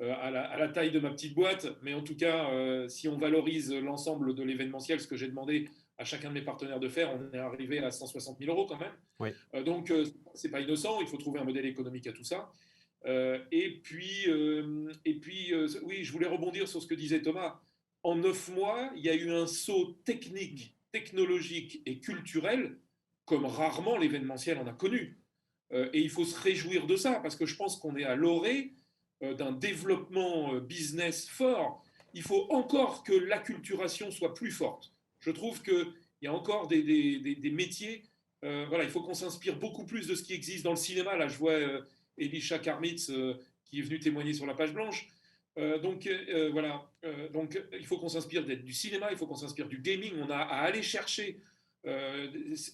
S7: à la taille de ma petite boîte, mais en tout cas, si on valorise l'ensemble de l'événementiel, ce que j'ai demandé à chacun de mes partenaires de faire, on est arrivé à 160 000 € quand même.
S1: Oui.
S7: Donc, c'est pas innocent. Il faut trouver un modèle économique à tout ça. Et puis, oui, je voulais rebondir sur ce que disait Thomas. En 9 mois, il y a eu un saut technique, technologique et culturel comme rarement l'événementiel en a connu. Et il faut se réjouir de ça parce que je pense qu'on est à l'orée d'un développement business fort. Il faut encore que l'acculturation soit plus forte. Je trouve qu'il y a encore des métiers. Voilà, il faut qu'on s'inspire beaucoup plus de ce qui existe dans le cinéma. Là, je vois Elisha Karmitz qui est venu témoigner sur la page blanche. Voilà. Donc, il faut qu'on s'inspire du cinéma, il faut qu'on s'inspire du gaming. On a à aller chercher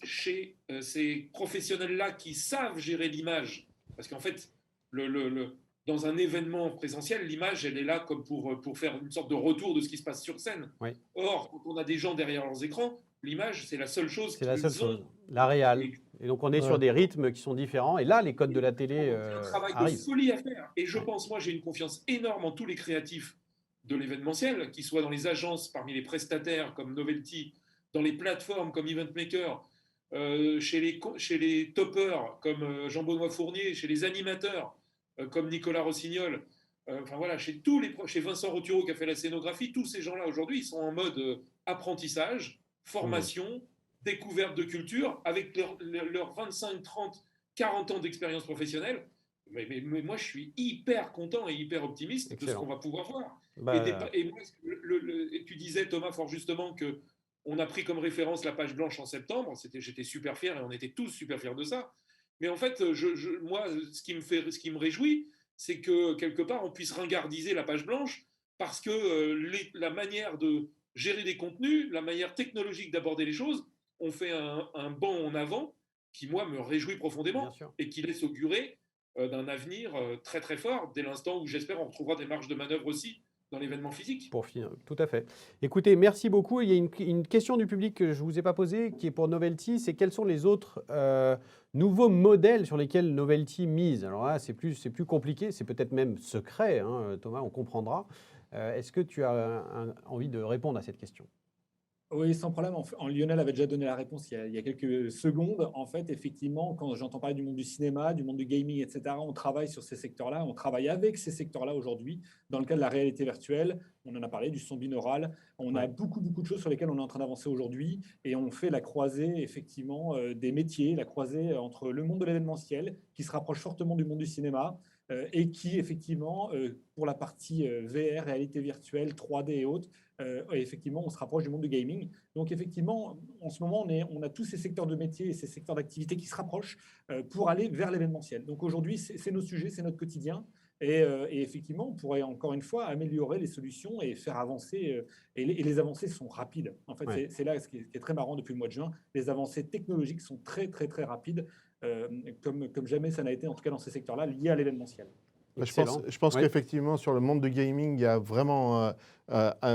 S7: chez ces professionnels-là qui savent gérer l'image. Parce qu'en fait, dans un événement présentiel, l'image, elle est là comme pour faire une sorte de retour de ce qui se passe sur scène.
S1: Oui.
S7: Or, quand on a des gens derrière leurs écrans, l'image, c'est la seule chose
S1: C'est la
S7: qu'ils
S1: seule
S7: ont.
S1: chose, la réal.
S7: Et
S1: Et donc, on est
S2: Ouais.
S1: sur des rythmes qui sont différents. Et là, les codes de la télé
S7: il y a un travail de
S1: arrivent.
S7: folie à faire. Et je
S1: Ouais.
S7: pense, moi, j'ai une confiance énorme en tous les créatifs de l'événementiel, qu'ils soient dans les agences, parmi les prestataires comme Novelty, dans les plateformes comme Event Maker, chez les toppers comme Jean-Benoît Fournier, chez les animateurs comme Nicolas Rossignol, enfin voilà, chez Vincent Roturo qui a fait la scénographie, tous ces gens-là aujourd'hui, ils sont en mode apprentissage, formation, découverte de culture, avec leurs 25, 30, 40 ans d'expérience professionnelle. Mais moi, je suis hyper content et hyper optimiste de ce
S1: Excellent.
S7: qu'on va pouvoir voir.
S1: Bah,
S7: Et moi, et tu disais, Thomas, fort justement, que on a pris comme référence la page blanche en septembre. J'étais super fier et on était tous super fiers de ça. Mais en fait, moi, ce qui me réjouit, c'est que quelque part, on puisse ringardiser la page blanche parce que la manière de gérer des contenus, la manière technologique d'aborder les choses, on fait un bond en avant qui, moi, me réjouit
S1: bien
S7: profondément
S1: sûr.
S7: et qui laisse augurer d'un avenir très très fort dès l'instant où j'espère on retrouvera des marges de manœuvre aussi dans l'événement physique.
S1: Pour finir, tout à fait. Écoutez, merci beaucoup. Il y a une question du public que je ne vous ai pas posée, qui est pour Novelty, c'est quels sont les autres nouveaux modèles sur lesquels Novelty mise? Alors là, c'est plus compliqué, c'est peut-être même secret, hein, Thomas, on comprendra. Est-ce que tu as envie de répondre à cette question?
S3: Oui, sans problème. Lionel avait déjà donné la réponse il y a quelques secondes. En fait, effectivement, quand j'entends parler du monde du cinéma, du monde du gaming, etc., on travaille sur ces secteurs-là. On travaille avec ces secteurs-là aujourd'hui. Dans le cas de la réalité virtuelle, on en a parlé, du son binaural. On a beaucoup de choses sur lesquelles on est en train d'avancer aujourd'hui. Et on fait la croisée, effectivement, des métiers, la croisée entre le monde de l'événementiel, qui se rapproche fortement du monde du cinéma, et qui, effectivement, pour la partie VR, réalité virtuelle, 3D et autres, et effectivement, on se rapproche du monde du gaming. Donc, effectivement, en ce moment, on a tous ces secteurs de métiers et ces secteurs d'activité qui se rapprochent pour aller vers l'événementiel. Donc, aujourd'hui, c'est nos sujets, c'est notre quotidien. Et effectivement, on pourrait encore une fois améliorer les solutions et faire avancer. Et les avancées sont rapides. En fait,
S1: Ouais.
S3: c'est là ce qui est très marrant depuis le mois de juin. Les avancées technologiques sont très, très, très rapides, comme jamais ça n'a été, en tout cas dans ces secteurs-là, liés à l'événementiel.
S1: Excellent.
S2: Je pense
S1: Ouais.
S2: qu'effectivement, sur le monde du gaming, il y a vraiment.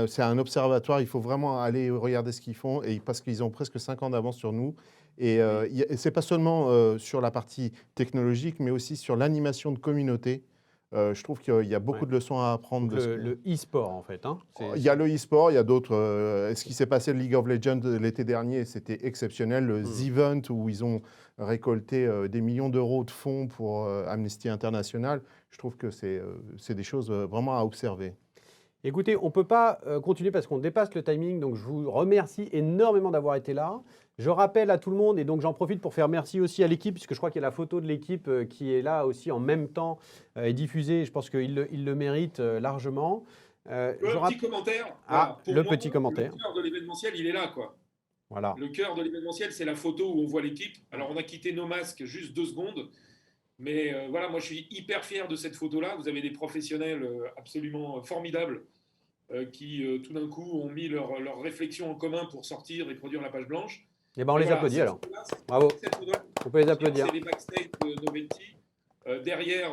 S2: C'est un observatoire, il faut vraiment aller regarder ce qu'ils font, parce qu'ils ont presque 5 ans d'avance sur nous. Et ce n'est pas seulement sur la partie technologique, mais aussi sur l'animation de communauté. Je trouve qu'il y a beaucoup de leçons à apprendre.
S1: Donc le e-sport, en fait. Hein,
S2: il y a le e-sport, il y a d'autres. Ce qui s'est passé le League of Legends l'été dernier, c'était exceptionnel. Le The Event, où ils ont récolté des millions d'euros de fonds pour Amnesty International. Je trouve que c'est des choses vraiment à observer.
S1: Écoutez, on ne peut pas continuer parce qu'on dépasse le timing, donc je vous remercie énormément d'avoir été là. Je rappelle à tout le monde, et donc j'en profite pour faire merci aussi à l'équipe, puisque je crois qu'il y a la photo de l'équipe qui est là aussi en même temps et diffusée. Je pense qu'il le mérite largement.
S7: Petit commentaire.
S1: Ah,
S7: Pour
S1: le
S7: moi,
S1: petit commentaire.
S7: Le cœur de l'événementiel, il est là, quoi.
S1: Voilà.
S7: Le cœur de l'événementiel, c'est la photo où on voit l'équipe. Alors, on a quitté nos masques juste 2 secondes. Mais voilà, moi, je suis hyper fier de cette photo-là. Vous avez des professionnels absolument formidables qui, tout d'un coup, ont mis leur réflexion en commun pour sortir et produire la page blanche.
S1: Eh ben, on les
S7: voilà,
S1: applaudit
S7: cette
S1: alors.
S7: photo-là,
S1: Bravo.
S7: cette photo-là,
S1: On peut les applaudir.
S7: c'est les backstage de Novelty. Derrière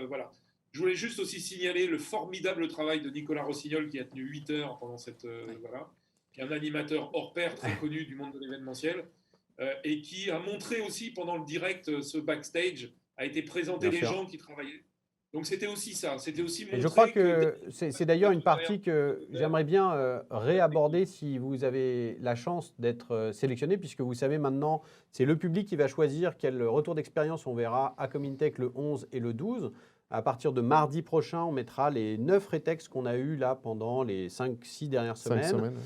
S7: voilà. Je voulais juste aussi signaler le formidable travail de Nicolas Rossignol qui a tenu 8 heures pendant cette voilà, qui est un animateur hors pair très connu du monde de l'événementiel et qui a montré aussi pendant le direct ce backstage, a été présenté
S1: Bien
S7: les
S1: sûr.
S7: gens qui travaillaient. Donc c'était aussi ça, c'était aussi montrer
S1: Et je crois que
S7: que
S1: c'est d'ailleurs une partie que j'aimerais bien réaborder si vous avez la chance d'être sélectionné, puisque vous savez maintenant, c'est le public qui va choisir quel retour d'expérience on verra à Comintech le 11 et le 12. À partir de mardi prochain, on mettra les 9 rétextes qu'on a eus là pendant les 5-6 dernières semaines.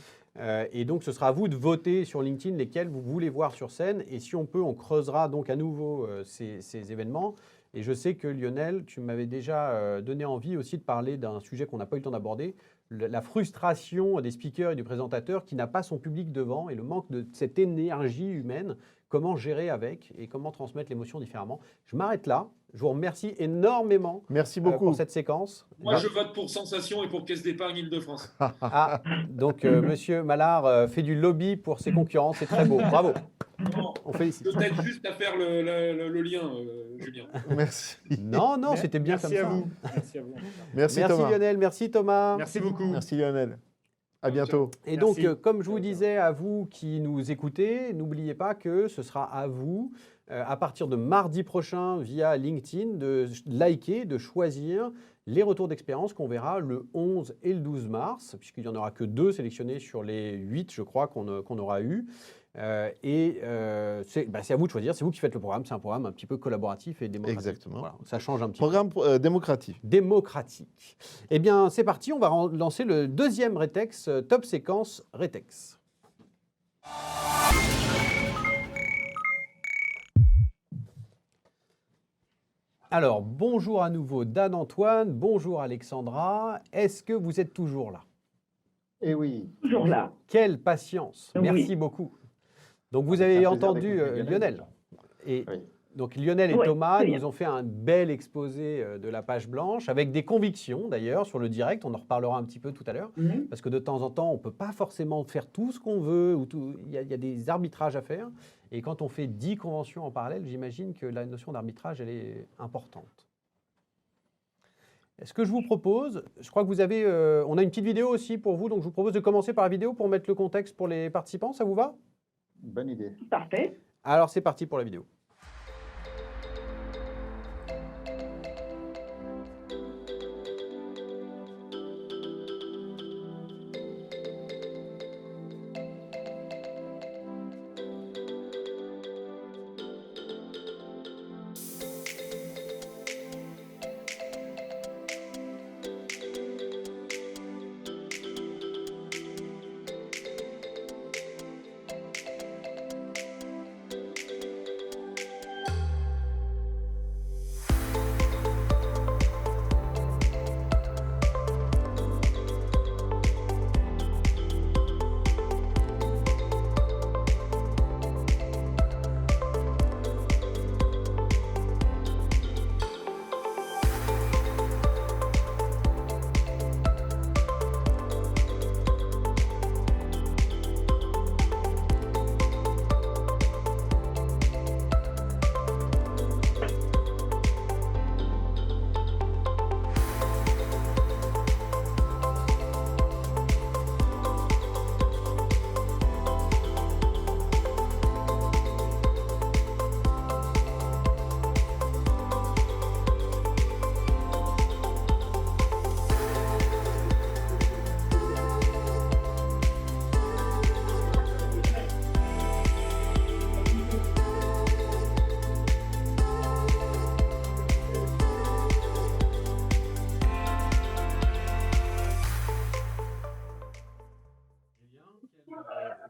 S1: Et donc, ce sera à vous de voter sur LinkedIn lesquels vous voulez voir sur scène. Et si on peut, on creusera donc à nouveau ces événements. Et je sais que Lionel, tu m'avais déjà donné envie aussi de parler d'un sujet qu'on n'a pas eu le temps d'aborder, la frustration des speakers et du présentateur qui n'a pas son public devant et le manque de cette énergie humaine. Comment gérer avec et comment transmettre l'émotion différemment. Je m'arrête là. Je vous remercie énormément
S2: Merci beaucoup.
S1: pour cette séquence.
S7: Moi, je vote pour Sensation et pour Caisse d'épargne Île-de-France.
S1: Ah, donc Monsieur Mallard fait du lobby pour ses concurrents, c'est très beau. Bravo.
S7: Non,
S1: On félicite.
S7: peut-être juste à faire le lien, Julien.
S2: Merci.
S1: Non, non, c'était bien
S3: Merci
S1: comme
S3: à
S1: ça.
S3: vous. Merci à vous.
S2: Merci,
S1: Merci
S2: Thomas.
S1: Lionel, merci Thomas.
S3: Merci beaucoup.
S2: Merci Lionel. À bientôt.
S1: Et
S3: Merci.
S1: donc, comme je vous disais à vous qui nous écoutez, n'oubliez pas que ce sera à vous, à partir de mardi prochain, via LinkedIn, de liker, de choisir les retours d'expérience qu'on verra le 11 et le 12 mars, puisqu'il n'y en aura que 2 sélectionnés sur les 8, je crois, qu'on aura eu. C'est à vous de choisir, c'est vous qui faites le programme, c'est un programme un petit peu collaboratif et démocratique.
S2: Exactement.
S1: Voilà, ça change un petit peu.
S2: Programme démocratique.
S1: Démocratique. Eh bien, c'est parti, on va lancer le deuxième Retex, top séquence Retex. Alors, bonjour à nouveau Dan-Antoine, bonjour Alexandra, est-ce que vous êtes toujours là?
S5: Et oui.
S4: Toujours là.
S1: Quelle patience,
S4: Oui.
S1: merci beaucoup. Donc vous
S5: C'est un
S1: avez
S5: plaisir
S1: entendu
S5: d'écouter
S1: Lionel. Et
S5: Oui.
S1: donc Lionel et
S4: Ouais,
S1: Thomas
S4: très bien.
S1: nous ont fait un bel exposé de la page blanche, avec des convictions d'ailleurs sur le direct, on en reparlera un petit peu tout à l'heure,
S4: Mhm.
S1: parce que de temps en temps, on ne peut pas forcément faire tout ce qu'on veut, il y a des arbitrages à faire, et quand on fait 10 conventions en parallèle, j'imagine que la notion d'arbitrage, elle est importante. Ce que je vous propose, je crois que vous avez, on a une petite vidéo aussi pour vous, donc je vous propose de commencer par la vidéo pour mettre le contexte pour les participants, ça vous va?
S5: Bonne idée.
S4: Parfait.
S1: Alors c'est parti pour la vidéo.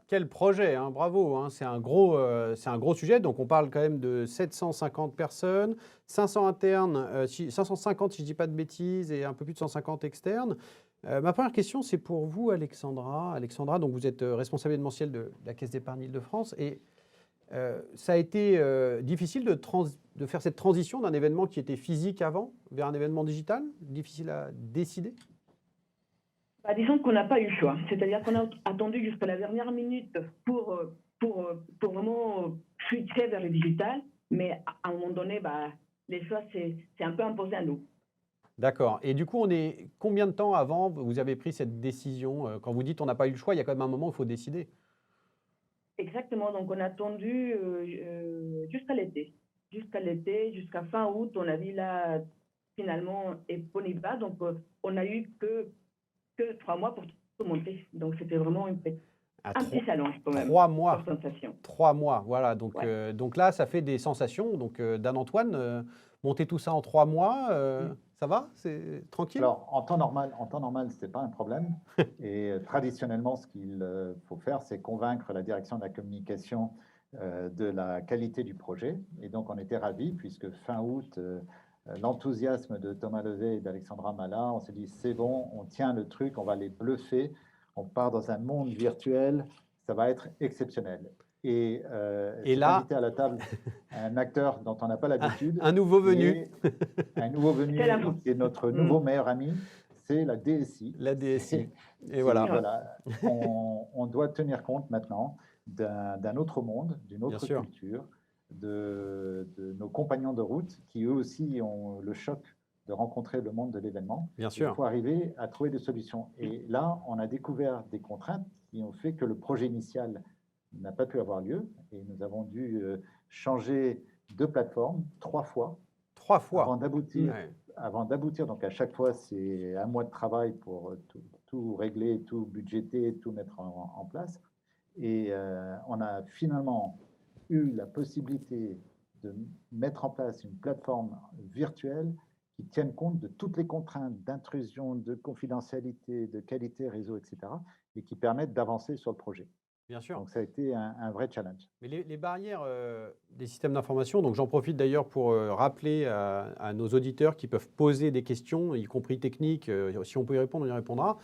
S1: Quel projet, hein, bravo, hein, c'est un gros sujet. Donc on parle quand même de 750 personnes, 500 internes, 550 si je ne dis pas de bêtises, et un peu plus de 150 externes. Ma première question, c'est pour vous, Alexandra. Alexandra, donc vous êtes responsable événementielle de la Caisse d'épargne Île-de-France. Et ça a été difficile de faire cette transition d'un événement qui était physique avant vers un événement digital? Difficile à décider?
S4: Bah, disons qu'on n'a pas eu le choix. C'est-à-dire qu'on a attendu jusqu'à la dernière minute pour vraiment switcher vers le digital. Mais à un moment donné, bah, les choix, c'est un peu imposé à nous.
S1: D'accord. Et du coup, on est combien de temps avant vous avez pris cette décision? Quand vous dites on n'a pas eu le choix, il y a quand même un moment où il faut décider.
S4: Exactement. Donc, on a attendu jusqu'à l'été. Jusqu'à l'été, jusqu'à fin août, on a vu là, finalement, Eponiba. Donc, on n'a eu que 3 mois pour tout monter. Donc, c'était vraiment un petit challenge quand même.
S1: 3 mois.
S4: Pour sensation.
S1: 3 mois, voilà. Donc,
S4: Ouais.
S1: donc là, ça fait des sensations. Donc, Dan-Antoine, monter tout ça en 3 mois, ça va? C'est tranquille?
S5: Alors, en temps normal, ce n'est pas un problème. Et traditionnellement, ce qu'il faut faire, c'est convaincre la direction de la communication de la qualité du projet. Et donc, on était ravis, puisque fin août, l'enthousiasme de Thomas Levet et d'Alexandra Mallard, on s'est dit, c'est bon, on tient le truc, on va les bluffer, on part dans un monde virtuel, ça va être exceptionnel. Et
S1: Et
S5: c'est
S1: là-
S5: invité à la table un acteur dont on n'a pas l'habitude.
S1: Un nouveau venu,
S5: Un nouveau venu,
S4: C'est la-
S5: qui est notre nouveau meilleur ami, c'est la DSI.
S1: la DSI. Et
S5: Et
S1: voilà.
S5: voilà, on doit tenir compte maintenant d'un autre monde, d'une
S1: Bien
S5: autre
S1: sûr.
S5: culture, de nos compagnons de route qui eux aussi ont le choc de rencontrer le monde de l'événement.
S1: Bien
S5: Il
S1: sûr.
S5: faut arriver à trouver des solutions. Et là, on a découvert des contraintes qui ont fait que le projet initial n'a pas pu avoir lieu. Et nous avons dû changer de plateforme 3 fois
S1: 3
S5: avant
S1: fois.
S5: d'aboutir.
S1: Ouais.
S5: Avant d'aboutir, donc à chaque fois, c'est un mois de travail pour tout régler, tout budgéter, tout mettre en place. Et on a finalement eu la possibilité de mettre en place une plateforme virtuelle qui tienne compte de toutes les contraintes d'intrusion, de confidentialité, de qualité réseau, etc., et qui permettent d'avancer sur le projet.
S1: Bien sûr.
S5: Donc ça a été un vrai challenge.
S1: Mais les barrières des systèmes d'information, donc j'en profite d'ailleurs pour rappeler à nos auditeurs qui peuvent poser des questions, y compris techniques, si on peut y répondre, on y répondra.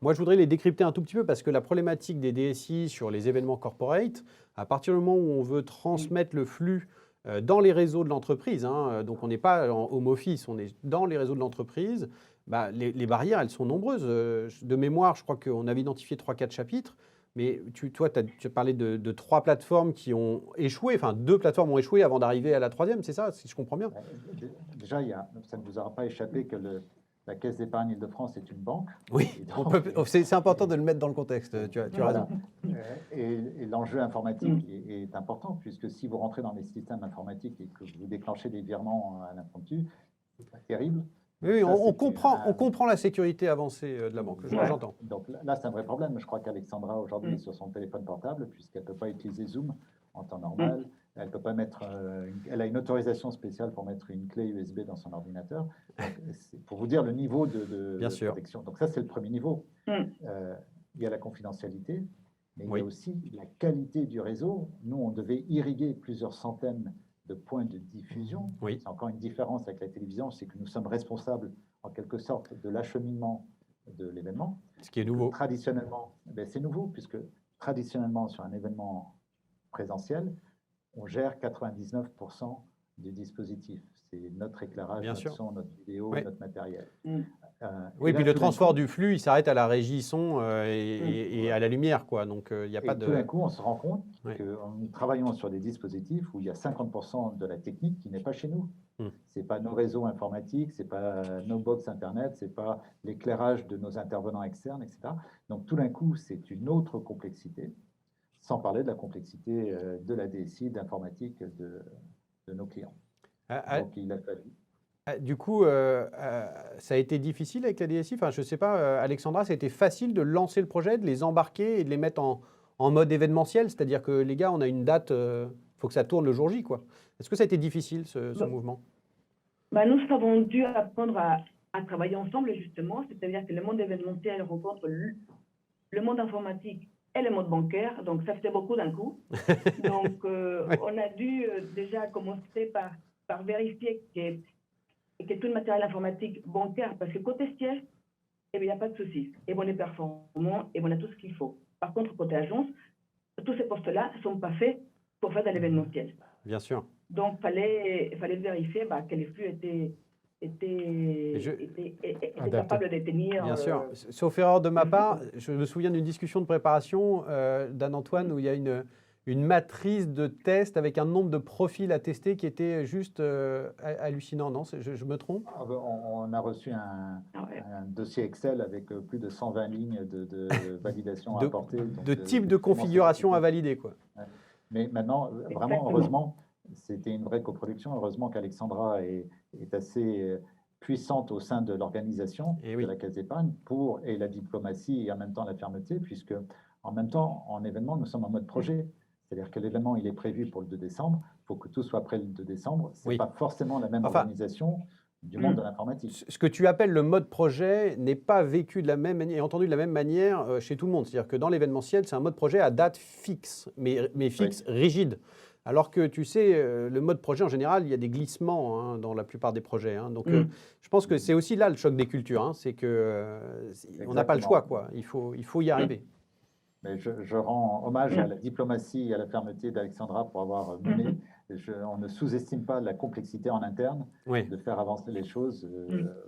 S1: Moi, je voudrais les décrypter un tout petit peu parce que la problématique des DSI sur les événements corporate, à partir du moment où on veut transmettre le flux dans les réseaux de l'entreprise, hein, donc on n'est pas en home office, on est dans les réseaux de l'entreprise, bah, les barrières, elles sont nombreuses. De mémoire, je crois qu'on avait identifié 3-4 chapitres. Mais toi, tu as parlé de 3 plateformes qui ont échoué, enfin 2 plateformes ont échoué avant d'arriver à la 3e, c'est ça, si je comprends bien?
S5: Déjà, ça ne vous aura pas échappé que la Caisse d'épargne Île-de-France est une banque.
S1: Oui,
S5: Et donc,
S1: c'est important de le mettre dans le contexte, tu as
S5: voilà.
S1: raison.
S5: Et l'enjeu informatique est important, puisque si vous rentrez dans les systèmes informatiques et que vous déclenchez des virements à l'impromptu, c'est pas terrible.
S1: Oui,
S5: Ça,
S1: on
S5: c'était
S1: comprend la sécurité avancée de la banque,
S4: Ouais.
S1: j'entends.
S5: Donc là, c'est un vrai problème. Je crois qu'Alexandra, aujourd'hui, est sur son téléphone portable, puisqu'elle ne peut pas utiliser Zoom en temps normal. Elle peut pas mettre, elle a une autorisation spéciale pour mettre une clé USB dans son ordinateur. Donc, c'est pour vous dire le niveau
S1: Bien
S5: de
S1: sûr.
S5: protection. Donc ça, c'est le premier niveau.
S4: Mm.
S5: Il y a la confidentialité, mais il
S1: Oui.
S5: y a aussi la qualité du réseau. Nous, on devait irriguer plusieurs centaines de points de diffusion.
S1: Oui.
S5: C'est encore une différence avec la télévision, c'est que nous sommes responsables, en quelque sorte, de l'acheminement de l'événement.
S1: Ce qui est nouveau.
S5: Traditionnellement, c'est nouveau, puisque traditionnellement, sur un événement présentiel, on gère 99% du dispositif. C'est notre éclairage,
S1: Bien
S5: notre
S1: sûr.
S5: son, notre vidéo,
S1: Oui.
S5: notre matériel.
S4: Mm.
S1: Oui,
S5: Et là,
S1: puis le
S5: tout d'un
S1: transport
S5: coup-
S1: du flux, il s'arrête à la régie son et à la lumière, quoi. Donc, il n'y a
S5: Et
S1: pas
S5: tout d'un
S1: de...
S5: coup, on se rend compte
S1: Ouais.
S5: que nous travaillons sur des dispositifs où il y a 50% de la technique qui n'est pas chez nous.
S1: Hmm.
S5: C'est pas nos réseaux informatiques, c'est pas nos box internet, c'est pas l'éclairage de nos intervenants externes, etc. Donc tout d'un coup, c'est une autre complexité, sans parler de la complexité de la DSI, d'informatique de nos clients. Donc il a fallu.
S1: Du coup, ça a été difficile avec la DSI. Enfin, je ne sais pas, Alexandra, ça a été facile de lancer le projet, de les embarquer et de les mettre en mode événementiel. C'est-à-dire que les gars, on a une date, il faut que ça tourne le jour J, quoi. Est-ce que ça a été difficile, ce mouvement?
S4: Bah, nous avons dû apprendre à travailler ensemble, justement. C'est-à-dire que le monde événementiel rencontre le monde informatique et le monde bancaire. Donc, ça fait beaucoup d'un coup. Donc, on a dû déjà commencer par vérifier que tout le matériel informatique bancaire, parce que côté siège, il n'y a pas de souci. Et on est performant et on a tout ce qu'il faut. Par contre, côté agence, tous ces postes-là ne sont pas faits pour faire de l'événementiel.
S1: Bien sûr.
S4: Donc, il fallait vérifier que les flux étaient capables de tenir.
S1: Bien sûr. Sauf erreur de ma part, je me souviens d'une discussion de préparation d'Anne-Antoine où il y a une matrice de test avec un nombre de profils à tester qui était juste hallucinant. Non, je me trompe?
S5: On a reçu un dossier Excel avec plus de 120 lignes de validation à apporter.
S1: De type de configuration à valider, quoi.
S5: Mais maintenant, vraiment,
S4: Exactement.
S5: heureusement, c'était une vraie coproduction. Heureusement qu'Alexandra est assez puissante au sein de l'organisation
S1: Et
S5: de
S1: oui.
S5: la Caisse d'épargne et la diplomatie et en même temps la fermeté, puisque en même temps, en événement, nous sommes en mode projet. C'est-à-dire que l'événement, il est prévu pour le 2 décembre. Il faut que tout soit prêt le 2 décembre. Ce n'est
S1: Oui.
S5: pas forcément la même
S1: Enfin,
S5: organisation du monde de l'informatique.
S1: Ce que tu appelles le mode projet n'est pas vécu de la même manière et entendu de la même manière chez tout le monde. C'est-à-dire que dans l'événementiel, c'est un mode projet à date fixe, mais fixe, rigide. Alors que tu sais, le mode projet, en général, il y a des glissements hein, dans la plupart des projets. Hein. Donc, je pense que c'est aussi là le choc des cultures. Hein. C'est qu'on n'a pas le choix, quoi. Il faut y arriver.
S5: Mais je rends hommage à la diplomatie et à la fermeté d'Alexandra pour avoir mené. On ne sous-estime pas la complexité en interne
S1: Oui.
S5: de faire avancer les choses.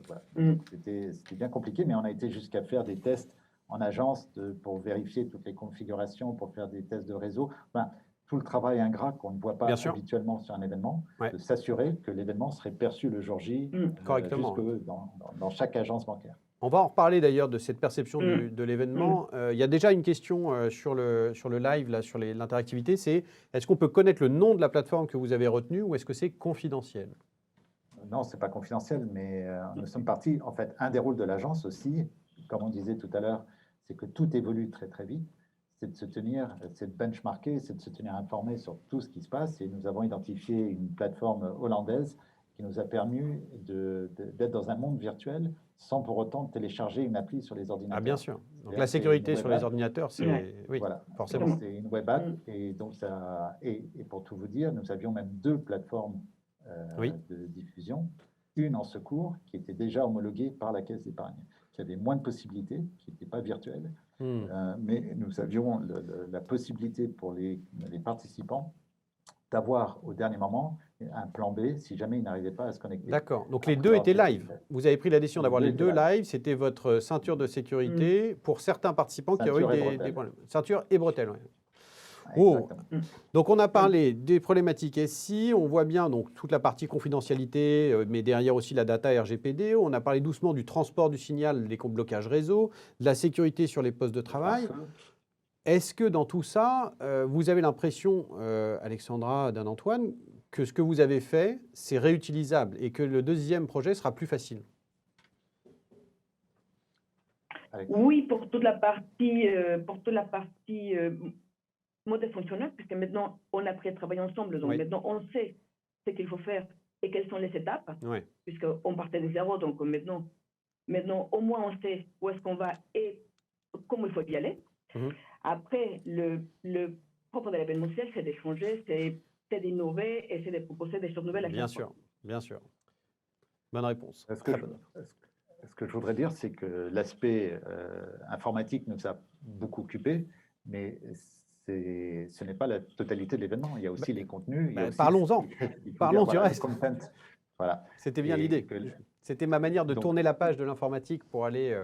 S5: Voilà.
S4: Mm.
S5: C'était bien compliqué, mais on a été jusqu'à faire des tests en agence pour vérifier toutes les configurations, pour faire des tests de réseau. Enfin, tout le travail ingrat qu'on ne voit pas
S1: Bien sûr.
S5: habituellement sur un événement,
S1: Ouais.
S5: de s'assurer que l'événement serait perçu le jour J,
S1: Correctement.
S5: dans chaque agence bancaire.
S1: On va en reparler d'ailleurs de cette perception de l'événement. Il y a déjà une question sur le live, là, sur l'interactivité, c'est est-ce qu'on peut connaître le nom de la plateforme que vous avez retenue ou est-ce que c'est confidentiel?
S5: Non, ce n'est pas confidentiel, mais nous sommes partis. En fait, un des rôles de l'agence aussi, comme on disait tout à l'heure, c'est que tout évolue très très vite. C'est de se tenir, c'est de benchmarker, c'est de se tenir informé sur tout ce qui se passe. Et nous avons identifié une plateforme hollandaise qui nous a permis d'être dans un monde virtuel sans pour autant télécharger une appli sur les ordinateurs.
S1: Ah, bien sûr. Donc la sécurité sur les ordinateurs, c'est oui,
S5: voilà,
S1: forcément.
S5: C'est une web app et donc et pour tout vous dire, nous avions même 2 plateformes de diffusion, une en secours qui était déjà homologuée par la Caisse d'épargne, qui avait moins de possibilités, qui n'était pas virtuelle, mais nous avions la possibilité pour les participants d'avoir au dernier moment un plan B si jamais ils n'arrivaient pas à se connecter.
S1: D'accord. Donc les deux étaient live. Vous avez pris la décision d'avoir les deux live. C'était votre ceinture de sécurité pour certains participants qui auraient eu des problèmes. Ceinture et bretelles, oui. Oh. Donc on a parlé des problématiques SI, on voit bien donc toute la partie confidentialité, mais derrière aussi la data RGPD. On a parlé doucement du transport du signal, des blocages réseau, de la sécurité sur les postes de travail. Est-ce que dans tout ça, vous avez l'impression, Alexandra, d'Antoine, que ce que vous avez fait, c'est réutilisable et que le deuxième projet sera plus facile?
S4: Oui, pour toute la partie, modèle fonctionnel, puisque maintenant, on a appris à travailler ensemble. Donc maintenant, on sait ce qu'il faut faire et quelles sont les étapes, puisqu'on partait de zéro. Donc maintenant, au moins, on sait où est-ce qu'on va et comment il faut y aller. Après, le propre de l'événementiel, c'est d'échanger, c'est d'innover et c'est de proposer des choses nouvelles à chaque fois.
S1: Bien sûr. Bonne réponse.
S5: Ce que je voudrais dire, c'est que l'aspect informatique nous a beaucoup occupés, mais ce n'est pas la totalité de l'événement. Il y a aussi les contenus.
S1: Parlons-en. Parlons du reste.
S5: Voilà.
S1: C'était bien l'idée. C'était ma manière de tourner la page de l'informatique pour aller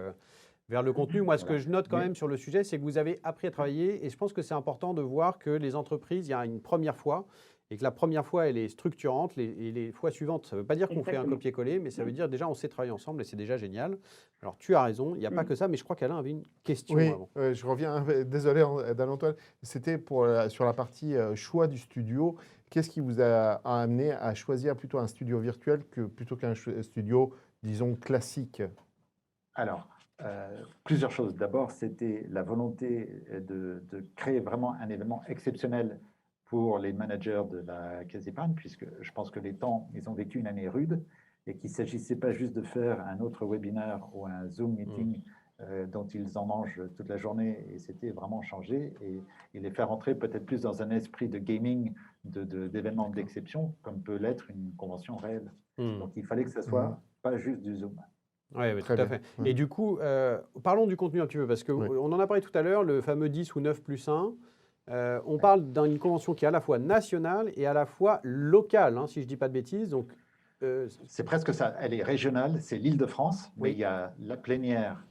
S1: vers le contenu. Moi, ce que je note quand même sur le sujet, c'est que vous avez appris à travailler et je pense que c'est important de voir que les entreprises, il y a une première fois et que la première fois, elle est structurante et les fois suivantes, ça ne veut pas dire qu'on fait un copier-coller, mais ça veut dire déjà on sait travailler ensemble et c'est déjà génial. Alors, tu as raison, il n'y a pas que ça, mais je crois qu'Alain avait une question avant.
S2: Oui, je reviens, désolé d'Antoine, c'était sur la partie choix du studio. Qu'est-ce qui vous a amené à choisir plutôt un studio virtuel plutôt qu'un studio, disons, classique?
S5: Alors, plusieurs choses. D'abord, c'était la volonté de créer vraiment un événement exceptionnel pour les managers de la Caisse d'épargne, puisque je pense que ils ont vécu une année rude et qu'il ne s'agissait pas juste de faire un autre webinaire ou un Zoom meeting dont ils en mangent toute la journée, et c'était vraiment changé et les faire entrer peut-être plus dans un esprit de gaming, d'événements d'exception, comme peut l'être une convention réelle. Donc, il fallait que ce soit pas juste du Zoom.
S1: Oui, tout à fait. Et du coup, parlons du contenu un petit peu, parce qu'on en a parlé tout à l'heure, le fameux 10 ou 9 plus 1. On parle d'une convention qui est à la fois nationale et à la fois locale, si je ne dis pas de bêtises. Donc,
S5: c'est presque ça. Elle est régionale, c'est l'Île-de-France, mais il y a la plénière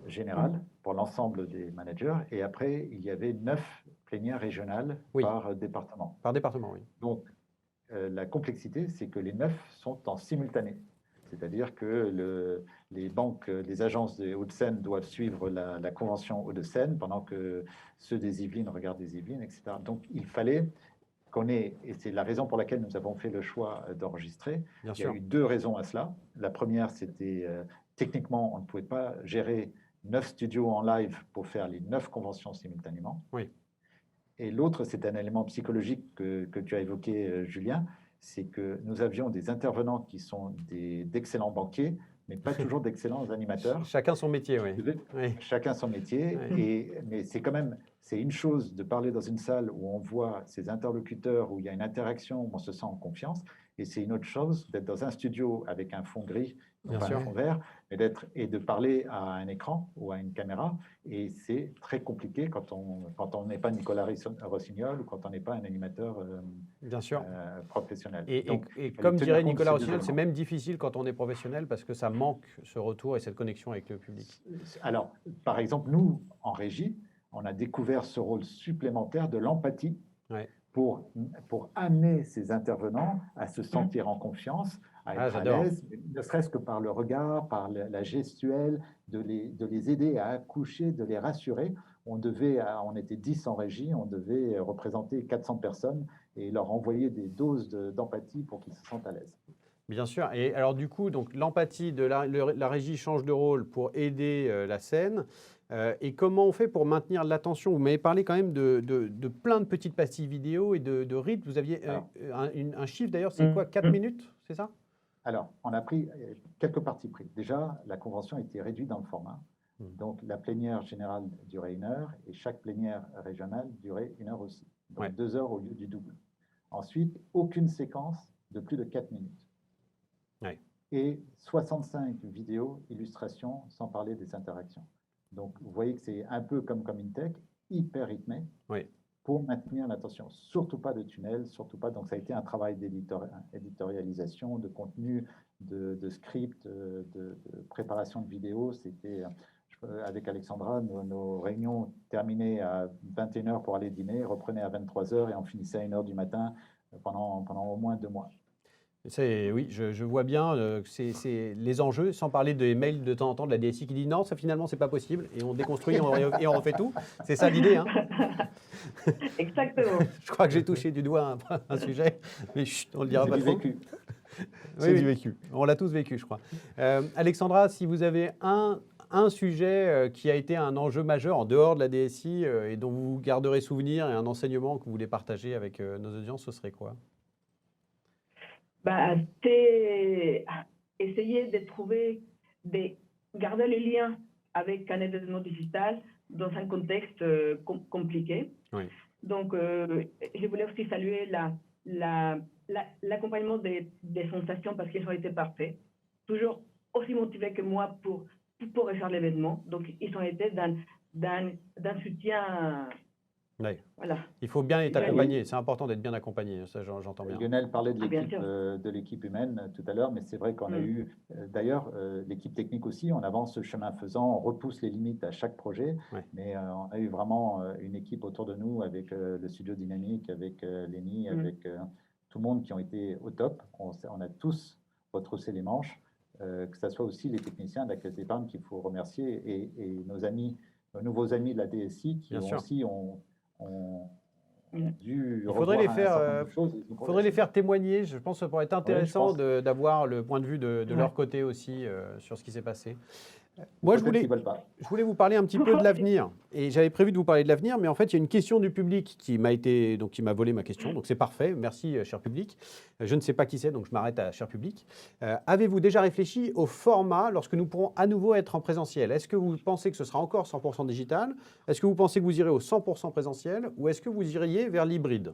S5: générale pour l'ensemble des managers. Et après, il y avait 9 plénières régionales par département.
S1: Par département, oui.
S5: Donc, la complexité, c'est que les 9 sont en simultané. C'est-à-dire que les banques, les agences des Hauts-de-Seine doivent suivre la convention Hauts-de-Seine pendant que ceux des Yvelines regardent des Yvelines, etc. Donc, il fallait qu'on ait, et c'est la raison pour laquelle nous avons fait le choix d'enregistrer. Il y a eu 2 raisons à cela. La première, c'était techniquement, on ne pouvait pas gérer 9 studios en live pour faire les 9 conventions simultanément.
S1: Oui.
S5: Et l'autre, c'est un élément psychologique que tu as évoqué, Julien, c'est que nous avions des intervenants qui sont d'excellents banquiers, mais pas toujours d'excellents animateurs.
S1: Chacun son métier, oui.
S5: Chacun son métier. Mais c'est une chose de parler dans une salle où on voit ses interlocuteurs, où il y a une interaction, où on se sent en confiance. Et c'est une autre chose d'être dans un studio avec un fond gris
S1: Bien
S5: pas
S1: sûr.
S5: un fond vert, mais et de parler à un écran ou à une caméra. Et c'est très compliqué quand on n'est pas Nicolas Rossignol ou quand on n'est pas un animateur
S1: Bien sûr.
S5: professionnel.
S1: Et
S5: Donc, il fallait
S1: comme
S5: tenir
S1: dirait
S5: compte de
S1: Nicolas
S5: ces deux
S1: Rossignol, c'est
S5: éléments.
S1: même difficile quand on est professionnel parce que ça manque ce retour et cette connexion avec le public.
S5: Alors, par exemple, nous, en régie, on a découvert ce rôle supplémentaire de l'empathie
S1: Ouais.
S5: pour amener ces intervenants à se sentir en confiance, à être à
S1: j'adore.
S5: l'aise, ne serait-ce que par le regard, par la gestuelle, de les aider à accoucher, de les rassurer. On était 10 en régie, on devait représenter 400 personnes et leur envoyer des doses d'empathie pour qu'ils se sentent à l'aise.
S1: Bien sûr. Et alors du coup, donc l'empathie de la régie change de rôle pour aider la scène. Et comment on fait pour maintenir l'attention? Vous m'avez parlé quand même de plein de petites pastilles vidéo et de rythme. Vous aviez un chiffre d'ailleurs, c'est quoi? 4 minutes, c'est ça?
S5: Alors, on a pris quelques parties pris. Déjà, la convention a été réduite dans le format. Donc, la plénière générale durait 1 heure et chaque plénière régionale durait 1 heure aussi. Donc, 2 heures au lieu du double. Ensuite, aucune séquence de plus de 4 minutes. Et 65 vidéos, illustrations, sans parler des interactions. Donc, vous voyez que c'est un peu comme Intech, hyper rythmé, pour maintenir l'attention. Surtout pas de tunnel, surtout pas. Donc, ça a été un travail d'éditorialisation, de contenu, de script, de préparation de vidéos. C'était, avec Alexandra, nos réunions terminaient à 21h pour aller dîner, reprenaient à 23h et on finissait à 1h du matin pendant au moins 2 mois.
S1: Oui, je vois bien c'est les enjeux, sans parler des mails de temps en temps de la DSI qui dit non, ça finalement c'est pas possible, et on déconstruit et on refait tout. C'est ça l'idée, hein?
S4: Exactement.
S1: Je crois que j'ai touché du doigt un sujet, mais chut, on le dira pas trop.
S5: Vécu.
S2: C'est du vécu.
S1: On l'a tous vécu, je crois. Alexandra, si vous avez un sujet qui a été un enjeu majeur en dehors de la DSI et dont vous garderez souvenir, et un enseignement que vous voulez partager avec nos audiences, ce serait quoi?
S4: C'est essayer de garder le lien avec un événement digital dans un contexte compliqué.
S1: Oui.
S4: Donc, je voulais aussi saluer l'accompagnement des sensations parce qu'ils ont été parfaits. Toujours aussi motivés que moi pour refaire l'événement. Donc, ils ont été d'un soutien.
S1: Oui.
S4: Voilà.
S1: Il faut bien être accompagné. C'est important d'être bien accompagné. Ça, j'entends bien.
S5: Lionel parlait de l'équipe humaine tout à l'heure, mais c'est vrai qu'on a eu, d'ailleurs, l'équipe technique aussi, on avance ce chemin faisant, on repousse les limites à chaque projet, mais on a eu vraiment une équipe autour de nous avec le studio dynamique, avec Lénie, avec tout le monde qui ont été au top. On a tous retroussé les manches, que ce soit aussi les techniciens de la Caisse d'épargne qu'il faut remercier et nos nouveaux amis de la DSI qui ont dû
S1: il faudrait les faire témoigner. Je pense que ça pourrait être intéressant d'avoir le point de vue de leur côté aussi sur ce qui s'est passé. Moi, je voulais vous parler un petit peu de l'avenir. Et j'avais prévu de vous parler de l'avenir, mais en fait, il y a une question du public qui m'a volé ma question. Donc, c'est parfait. Merci, cher public. Je ne sais pas qui c'est, donc je m'arrête à cher public. Avez-vous déjà réfléchi au format lorsque nous pourrons à nouveau être en présentiel? Est-ce que vous pensez que ce sera encore 100% digital? Est-ce que vous pensez que vous irez au 100% présentiel? Ou est-ce que vous iriez vers l'hybride?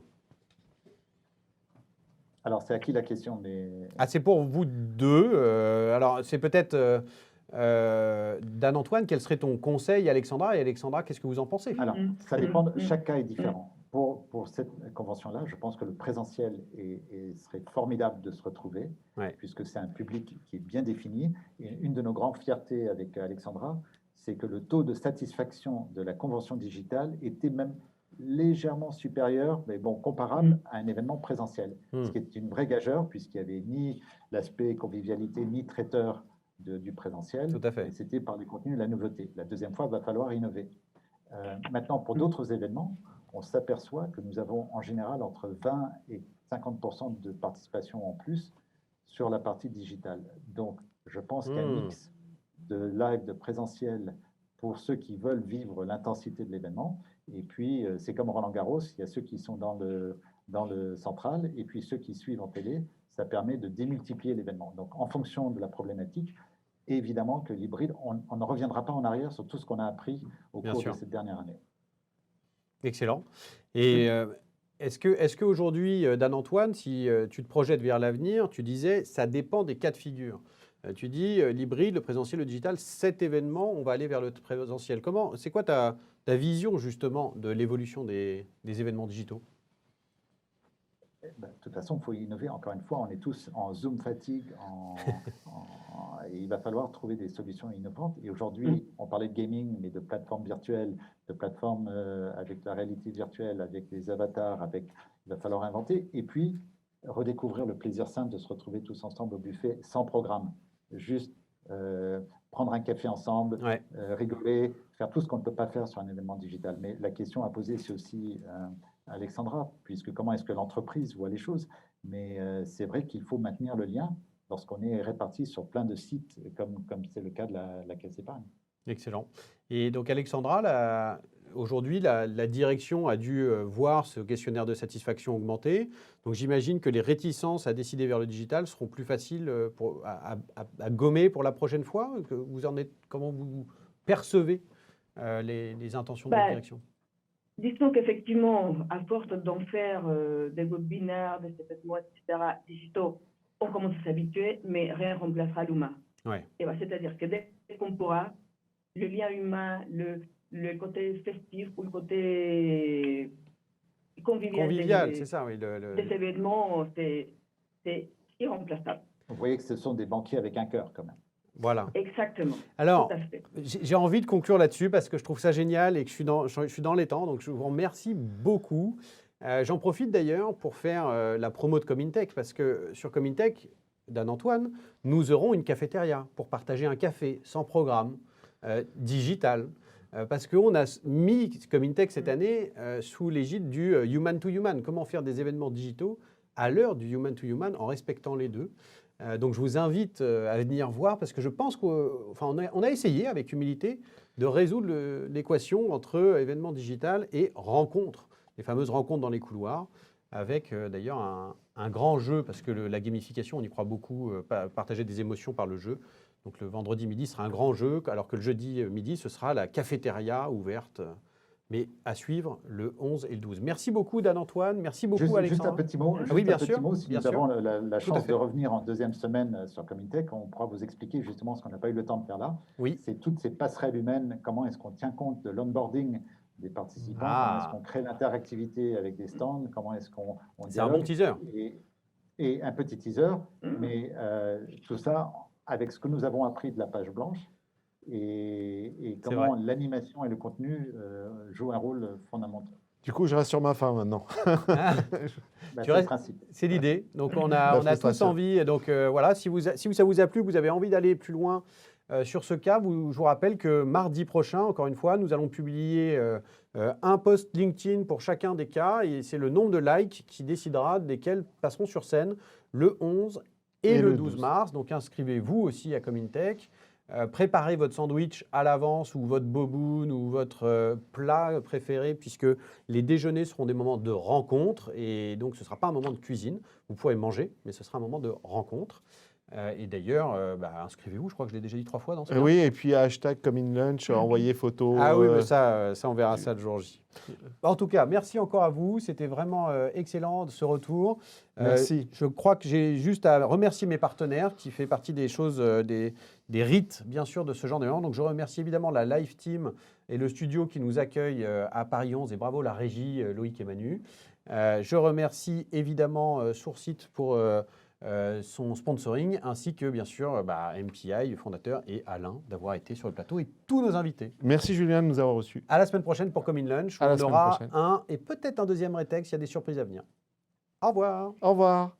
S5: Alors, c'est à qui la question?
S1: C'est pour vous deux. Alors, c'est peut-être... Dan-Antoine, quel serait ton conseil, Alexandra? Et Alexandra, qu'est-ce que vous en pensez?
S5: Alors, ça dépend, chaque cas est différent. Pour cette convention-là, je pense que le présentiel serait formidable de se retrouver, puisque c'est un public qui est bien défini. Et une de nos grandes fiertés avec Alexandra, c'est que le taux de satisfaction de la convention digitale était même légèrement supérieur, mais bon, comparable à un événement présentiel. Ce qui est une vraie gageure, puisqu'il n'y avait ni l'aspect convivialité, ni traiteur du présentiel.
S1: Tout à fait.
S5: C'était par les contenus la nouveauté. La deuxième fois, il va falloir innover. Maintenant, pour d'autres événements, on s'aperçoit que nous avons en général entre 20 et 50% de participation en plus sur la partie digitale. Donc, je pense qu'un mix de live, de présentiel, pour ceux qui veulent vivre l'intensité de l'événement. Et puis, c'est comme Roland-Garros, il y a ceux qui sont dans le central, et puis ceux qui suivent en télé. Ça permet de démultiplier l'événement. Donc, en fonction de la problématique, évidemment que l'hybride, on ne reviendra pas en arrière sur tout ce qu'on a appris au cours de cette dernière année.
S1: Excellent. Et est-ce qu'aujourd'hui, Dan-Antoine, si tu te projettes vers l'avenir, tu disais, ça dépend des cas de figure. Tu dis l'hybride, le présentiel, le digital, cet événement, on va aller vers le présentiel. C'est quoi ta vision justement de l'évolution des événements digitaux?
S5: De toute façon, il faut innover. Encore une fois, on est tous en Zoom fatigue. Et il va falloir trouver des solutions innovantes. Et aujourd'hui, on parlait de gaming, mais de plateformes virtuelles, de plateformes avec la réalité virtuelle, avec des avatars. Il va falloir inventer. Et puis, redécouvrir le plaisir simple de se retrouver tous ensemble au buffet, sans programme. Juste prendre un café ensemble, rigoler, faire tout ce qu'on ne peut pas faire sur un événement digital. Mais la question à poser, c'est aussi... Alexandra, puisque comment est-ce que l'entreprise voit les choses. Mais c'est vrai qu'il faut maintenir le lien lorsqu'on est réparti sur plein de sites, comme c'est le cas de la Caisse d'épargne.
S1: Excellent. Et donc Alexandra, aujourd'hui, la direction a dû voir ce questionnaire de satisfaction augmenter. Donc j'imagine que les réticences à décider vers le digital seront plus faciles à gommer pour la prochaine fois. Comment vous percevez les intentions de la direction?
S4: Disons qu'effectivement, à force d'en faire des webinaires, des événements, etc., digitaux, on commence à s'habituer, mais rien ne remplacera l'humain.
S1: Ouais.
S4: C'est-à-dire que dès qu'on pourra, le lien humain, le côté festif ou le côté convivial
S1: c'est ça, oui.
S4: Des événements, c'est irremplaçable.
S5: Vous voyez que ce sont des banquiers avec un cœur, quand même.
S1: Voilà.
S4: Exactement.
S1: Alors,
S4: tout à fait.
S1: J'ai envie de conclure là-dessus parce que je trouve ça génial et que je suis dans les temps. Donc, je vous remercie beaucoup. J'en profite d'ailleurs pour faire la promo de Comintech parce que sur Comintech, d'Anne-Antoine, nous aurons une cafétéria pour partager un café sans programme, digital. Parce qu'on a mis Comintech cette année sous l'égide du Human to Human. Comment faire des événements digitaux à l'heure du Human to Human en respectant les deux. Donc je vous invite à venir voir parce que je pense qu'on a essayé avec humilité de résoudre l'équation entre événement digital et rencontres, les fameuses rencontres dans les couloirs, avec d'ailleurs un grand jeu parce que la gamification, on y croit beaucoup, partager des émotions par le jeu. Donc le vendredi midi sera un grand jeu, alors que le jeudi midi, ce sera la cafétéria ouverte. Mais à suivre le 11 et le 12. Merci beaucoup Dan-Antoine, merci beaucoup Alexandre.
S5: Juste un petit mot.
S1: Oui, bien sûr.
S5: Si nous avons la chance de revenir en deuxième semaine sur Comintech, on pourra vous expliquer justement ce qu'on n'a pas eu le temps de faire là.
S1: Oui.
S5: C'est toutes ces passerelles humaines, comment est-ce qu'on tient compte de l'onboarding des participants, comment est-ce qu'on crée l'interactivité avec des stands, comment est-ce qu'on
S1: C'est un bon teaser.
S5: Et un petit teaser, mais tout ça avec ce que nous avons appris de la page blanche. Et comment l'animation et le contenu jouent un rôle fondamental.
S2: Du coup, je reste sur ma fin maintenant.
S1: C'est l'idée. Donc, on a tous envie. Donc, voilà, si ça vous a plu, vous avez envie d'aller plus loin sur ce cas, je vous rappelle que mardi prochain, encore une fois, nous allons publier un post LinkedIn pour chacun des cas. Et c'est le nombre de likes qui décidera desquels passeront sur scène le 11 et le 12 mars. Donc, inscrivez-vous aussi à Comintech. Préparez votre sandwich à l'avance ou votre boboon ou votre plat préféré puisque les déjeuners seront des moments de rencontre et donc ce ne sera pas un moment de cuisine. Vous pourrez manger, mais ce sera un moment de rencontre. Et d'ailleurs, inscrivez-vous, je crois que je l'ai déjà dit 3 fois dans ce cas.
S2: Oui, et puis hashtag #ComInLunch, envoyez photos.
S1: Ah oui, mais ça on verra ça le jour J. En tout cas, merci encore à vous. C'était vraiment excellent ce retour.
S2: Merci.
S1: Je crois que j'ai juste à remercier mes partenaires qui fait partie des choses, des rites, bien sûr, de ce genre d'événement. Donc, je remercie évidemment la Live Team et le studio qui nous accueille à Paris 11 et bravo la régie, Loïc et Manu. Je remercie évidemment Sourcit pour son sponsoring, ainsi que bien sûr MPI, le fondateur, et Alain d'avoir été sur le plateau et tous nos invités.
S2: Merci Julien de nous avoir reçus.
S1: À la semaine prochaine pour ComInLunch. On aura un et peut-être un deuxième rétex, il y a des surprises à venir. Au revoir.
S2: Au revoir.